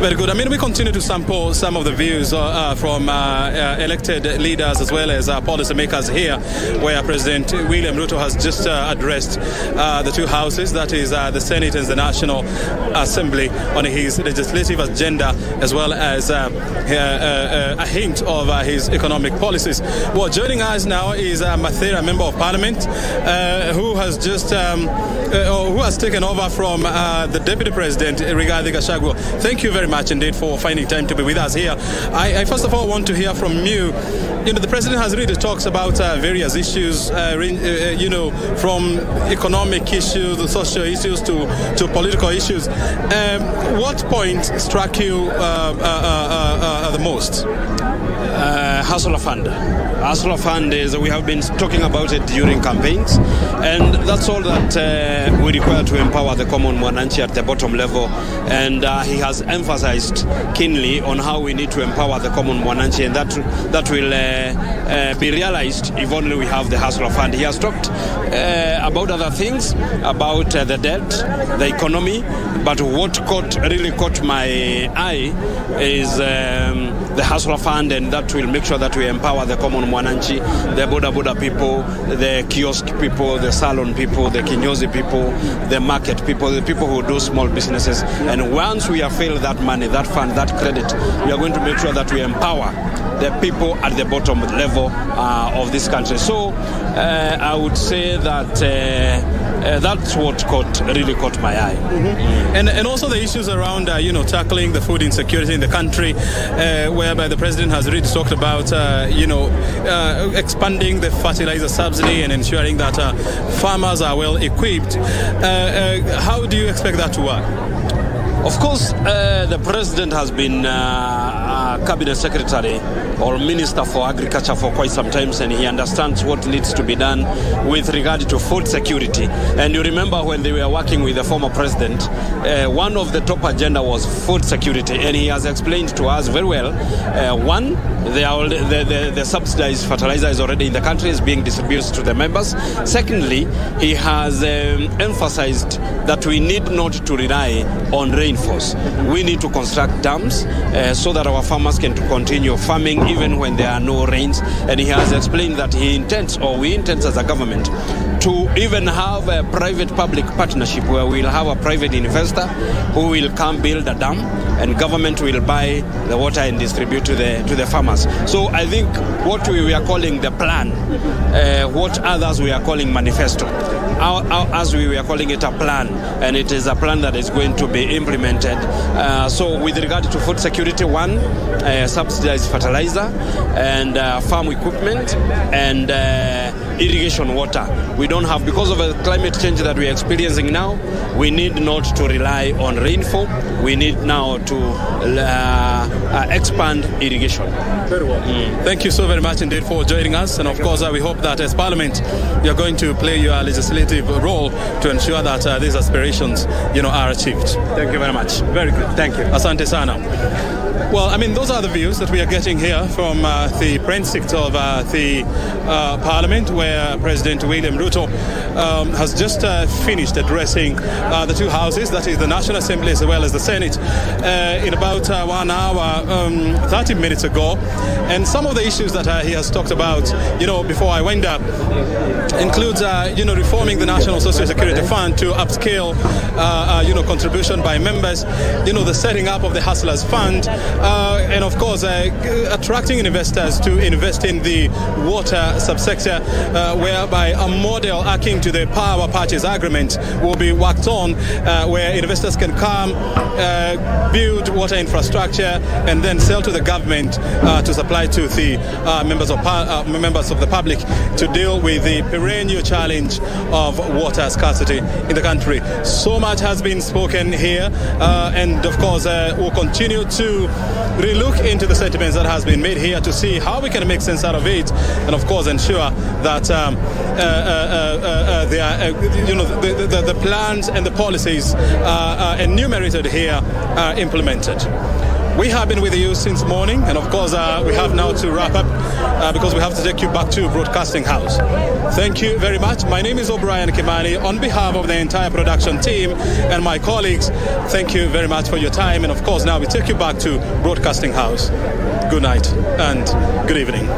Speaker 6: Very good. I mean, we continue to sample some of the views from elected leaders as well as policymakers here, where President William Ruto has just addressed the two houses, that is the Senate and the National Assembly, on his legislative agenda, as well as a hint of his economic policies. Well, joining us now is Mathera, Member of Parliament, who has just who has taken over from the Deputy President, Rigathi Gachagua. Thank you very much indeed for finding time to be with us here. I first of all want to hear from you. You know, the President has really talked about various issues, you know, from economic issues, the social issues to political issues. What point struck you the most?
Speaker 21: Hustler Fund. Hustler Fund is, we have been talking about it during campaigns, and that's all that we require to empower the common mwananchi at the bottom level. And he has emphasized keenly on how we need to empower the common mwananchi, and that will be realized if only we have the Hustler Fund. He has talked about other things, about the debt, the economy, but what really caught my eye is the Hustler Fund, and that will make sure that we empower the common mwananchi, the boda people, the kiosk people, the salon people, the kinyozi people, the market people, the people who do small businesses. And once we have filled that money, that fund, that credit, we are going to make sure that we empower the people at the bottom level of this country. So I would say that that's what really caught my eye.
Speaker 6: Mm-hmm. And also the issues around you know, tackling the food insecurity in the country, whereby the President has really talked about you know, expanding the fertilizer subsidy and ensuring that farmers are well equipped. How do you expect that to work?
Speaker 21: Of course, the President has been Cabinet Secretary or Minister for Agriculture for quite some time, and he understands what needs to be done with regard to food security. And you remember when they were working with the former President, one of the top agenda was food security, and he has explained to us very well. One, the subsidized fertilizer is already in the country, is being distributed to the members. Secondly, he has emphasized that we need not to rely on rainfalls. We need to construct dams so that our farmers can continue farming even when there are no rains. And he has explained that he intends, or we intend as a government, to even have a private-public partnership where we'll have a private investor who will come build a dam, and government will buy the water and distribute to the farmers. So I think what we are calling the plan, what others we are calling manifesto, as we were calling it a plan, and it is a plan that is going to be implemented. So with regard to food security, one, subsidized fertilizer and farm equipment and irrigation water. We don't have, because of the climate change that we are experiencing now, we need not to rely on rainfall. We need now to expand irrigation.
Speaker 6: Very well. Thank you so very much indeed for joining us. And of course, we hope that as Parliament, you're going to play your legislative role to ensure that these aspirations, you know, are achieved.
Speaker 21: Thank you very much.
Speaker 6: Very good.
Speaker 21: Thank you.
Speaker 6: Asante sana. Well, I mean, those are the views that we are getting here from the precinct of the Parliament, where President William Ruto has just finished addressing the two houses, that is the National Assembly as well as the Senate, in about 1 hour, 30 minutes ago. And some of the issues that he has talked about, you know, before I went up, includes, you know, reforming the National Social Security Fund to upscale, you know, contribution by members, you know, the setting up of the Hustlers Fund, and of course attracting investors to invest in the water subsector, whereby a model akin to the power purchase agreement will be worked on, where investors can come, build water infrastructure, and then sell to the government to supply to the members of the public to deal with the perennial challenge of water scarcity in the country. So much has been spoken here, and of course we'll continue to relook into the sentiments that has been made here to see how we can make sense out of it, and of course ensure that you know, the plans and the policies enumerated here are implemented. We have been with you since morning, and of course we have now to wrap up because we have to take you back to Broadcasting House. Thank you very much. My name is O'Brien Kimani. On behalf of the entire production team and my colleagues, thank you very much for your time. And of course now we take you back to Broadcasting House. Good night and good evening.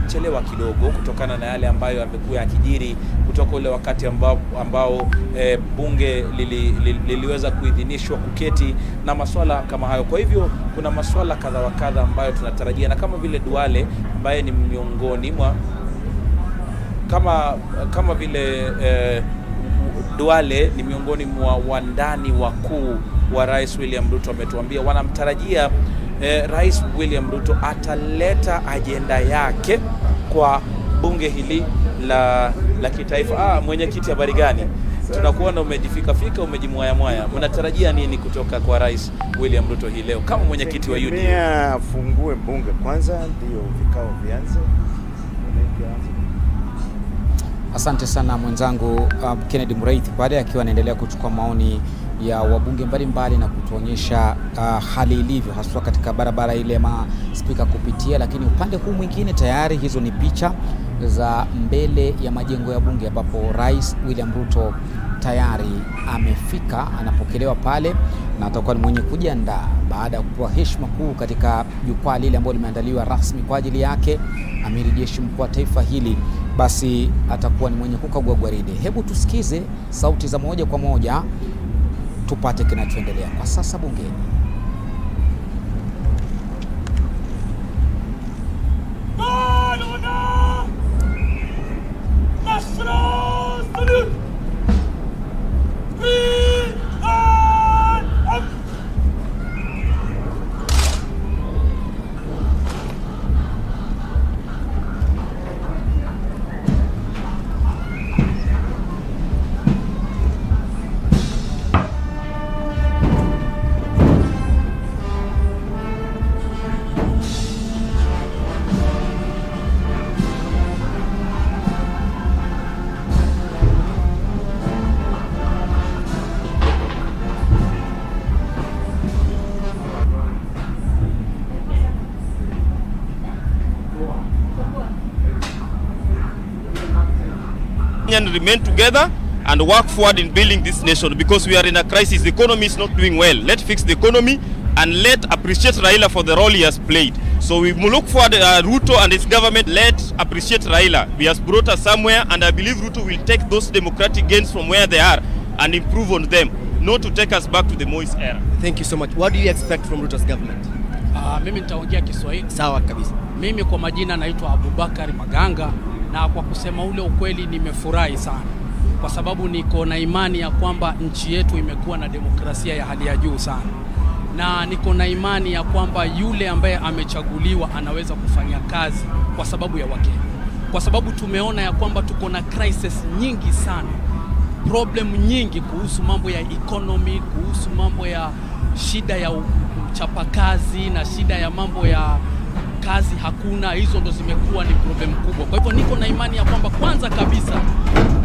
Speaker 2: Chelewa kidogo kutokana na yale ambayo yamekuwa yakijiri kutoka ule wakati ambao bunge liliweza kuidhinishwa kuketi na masuala kama hayo. Kwa hivyo kuna masuala kadha wa kadha ambayo tunatarajia, na kama vile Duale ambaye ni miongoni mwa kama vile Duale ni miongoni mwa wandani wakuu wa Rais William Ruto, ametuambia wanamtarajia Rais William Ruto ataleta ajenda yake kwa bunge hili la kitaifa. Mwenyekiti, habari gani? Tunakuona umejifika umejimwaya. Mnatarajia nini kutoka kwa Rais William Ruto hii leo kama mwenyekiti wa UDA?
Speaker 22: Afungue bunge kwanza ndio vikao vianze.
Speaker 23: Asante sana mwenzangu Kennedy Muriithi, baada akiwa anaendelea kuchukua maoni ya wabunge mbalimbali na kutuonyesha hali ilivyo haswa katika barabara ile spika kupitia. Lakini upande huu mwingine tayari hizo ni picha za mbele ya majengo ya bunge ambapo Rais William Ruto tayari amefika, anapokelewa pale na atakuwa ni mwenye kujiandaa baada ya kupewa heshima kuu katika jukwaa lile ambalo limeandaliwa rasmi kwa ajili yake. Amiri Jeshi Mkuu wa taifa hili basi atakuwa ni mwenye kukagua gwaride. Hebu tusikize sauti za moja kwa moja tupate kinachoendelea kwa sasa bungeni.
Speaker 24: And remain together and work forward in building this nation, because we are in a crisis. The economy is not doing well. Let's fix the economy and let's appreciate Raila for the role he has played. So we look forward Ruto and his government. Let's appreciate Raila. He has brought us somewhere, and I believe Ruto will take those democratic gains from where they are and improve on them, not to take us back to the Moise era.
Speaker 25: Thank you so much. What do you expect from Ruto's government?
Speaker 26: Mimi nitaongea Kiswahili.
Speaker 25: Sawa kabisa.
Speaker 26: Mimi kwa majina naitwa Abubakar Maganga, na kwa kusema ule ukweli nimefurahi sana kwa sababu niko na imani ya kwamba nchi yetu imekuwa na demokrasia ya hali ya juu sana, na niko na imani ya kwamba yule ambaye amechaguliwa anaweza kufanya kazi kwa sababu ya Wakenya, kwa sababu tumeona ya kwamba tuko na crisis nyingi sana, problem nyingi kuhusu mambo ya economy, kuhusu mambo ya shida ya uchapakazi na shida ya mambo ya kazi hakuna. Hizo ndo zimekuwa ni problem kubwa. Kwa hivyo niko na imani ya kwamba kwanza kabisa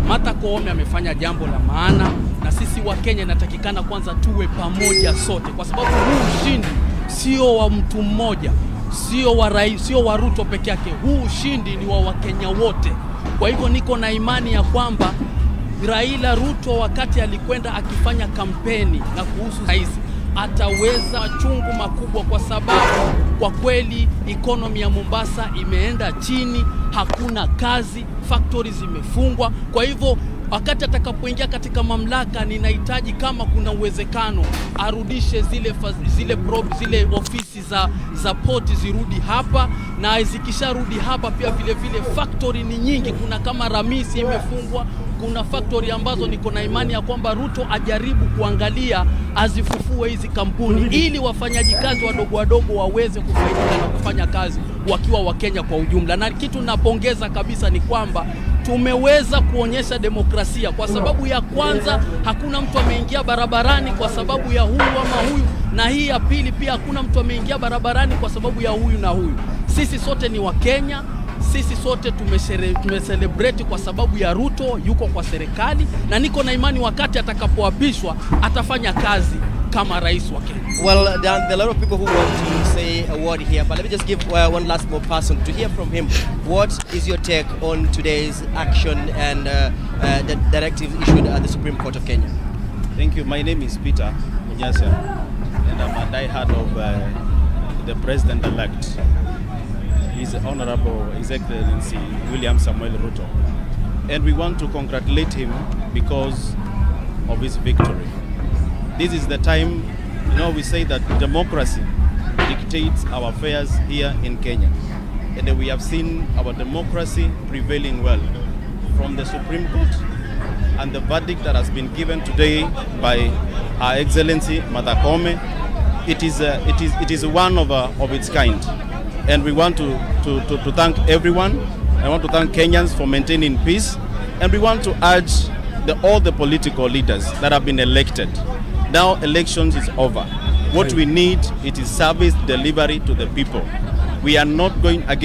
Speaker 26: Martha Koome amefanya jambo la maana, na sisi wa Kenya inatakikana kwanza tuwe pamoja sote, kwa sababu huu ushindi sio wa mtu mmoja, sio wa rais, sio wa Ruto peke yake. Huu ushindi ni wa Wakenya wote. Kwa hivyo niko na imani ya kwamba Raila Ruto wakati alikwenda akifanya kampeni na kuhusu rais ataweza chungu makubwa, kwa sababu kwa kweli economy ya Mombasa imeenda chini, hakuna kazi, factories zimefungwa. Kwa hivyo wakati atakapoingia katika mamlaka, ninahitaji kama kuna uwezekano arudishe zile ofisi za port zirudi hapa, na zikisharudi hapa pia vile factory ni nyingi. Kuna kama Ramisi imefungwa, kuna factory ambazo niko na imani ya kwamba Ruto ajaribu kuangalia azifufue hizi kampuni ili wafanyaji kazi wadogo waweze kufaidika na kufanya kazi wakiwa Wakenya kwa ujumla. Na kitu napongeza kabisa ni kwamba tumeweza kuonyesha demokrasia, kwa sababu ya kwanza hakuna mtu ameingia barabarani kwa sababu ya huyu ama huyu, na hii ya pili pia hakuna mtu ameingia barabarani kwa sababu ya huyu na huyu. Sisi sote ni Wakenya, sisi sote tumecelebrate kwa sababu ya Ruto yuko kwa serikali, na niko na imani wakati atakapoapishwa atafanya kazi kama rais wa Kenya.
Speaker 25: Well, there are a lot of people who want to say a word here, but let me just give one last more person to hear from him. What is your take on today's action and the directive issued at the Supreme Court of Kenya?
Speaker 1: Thank you. My name is Peter Munyasa, and I'm a diehard of the president-elect. His Honorable His Excellency William Samuel Ruto. And we want to congratulate him because of his victory. This is the time, we say that democracy dictates our affairs here in Kenya. And we have seen our democracy prevailing well from the Supreme Court, and the verdict that has been given today by Her Excellency Martha Koome, it is one of its kind. And we want to thank everyone. I want to thank Kenyans for maintaining peace. And we want to urge all the political leaders that have been elected. Now elections is over. What we need, it is service delivery to the people. We are not going against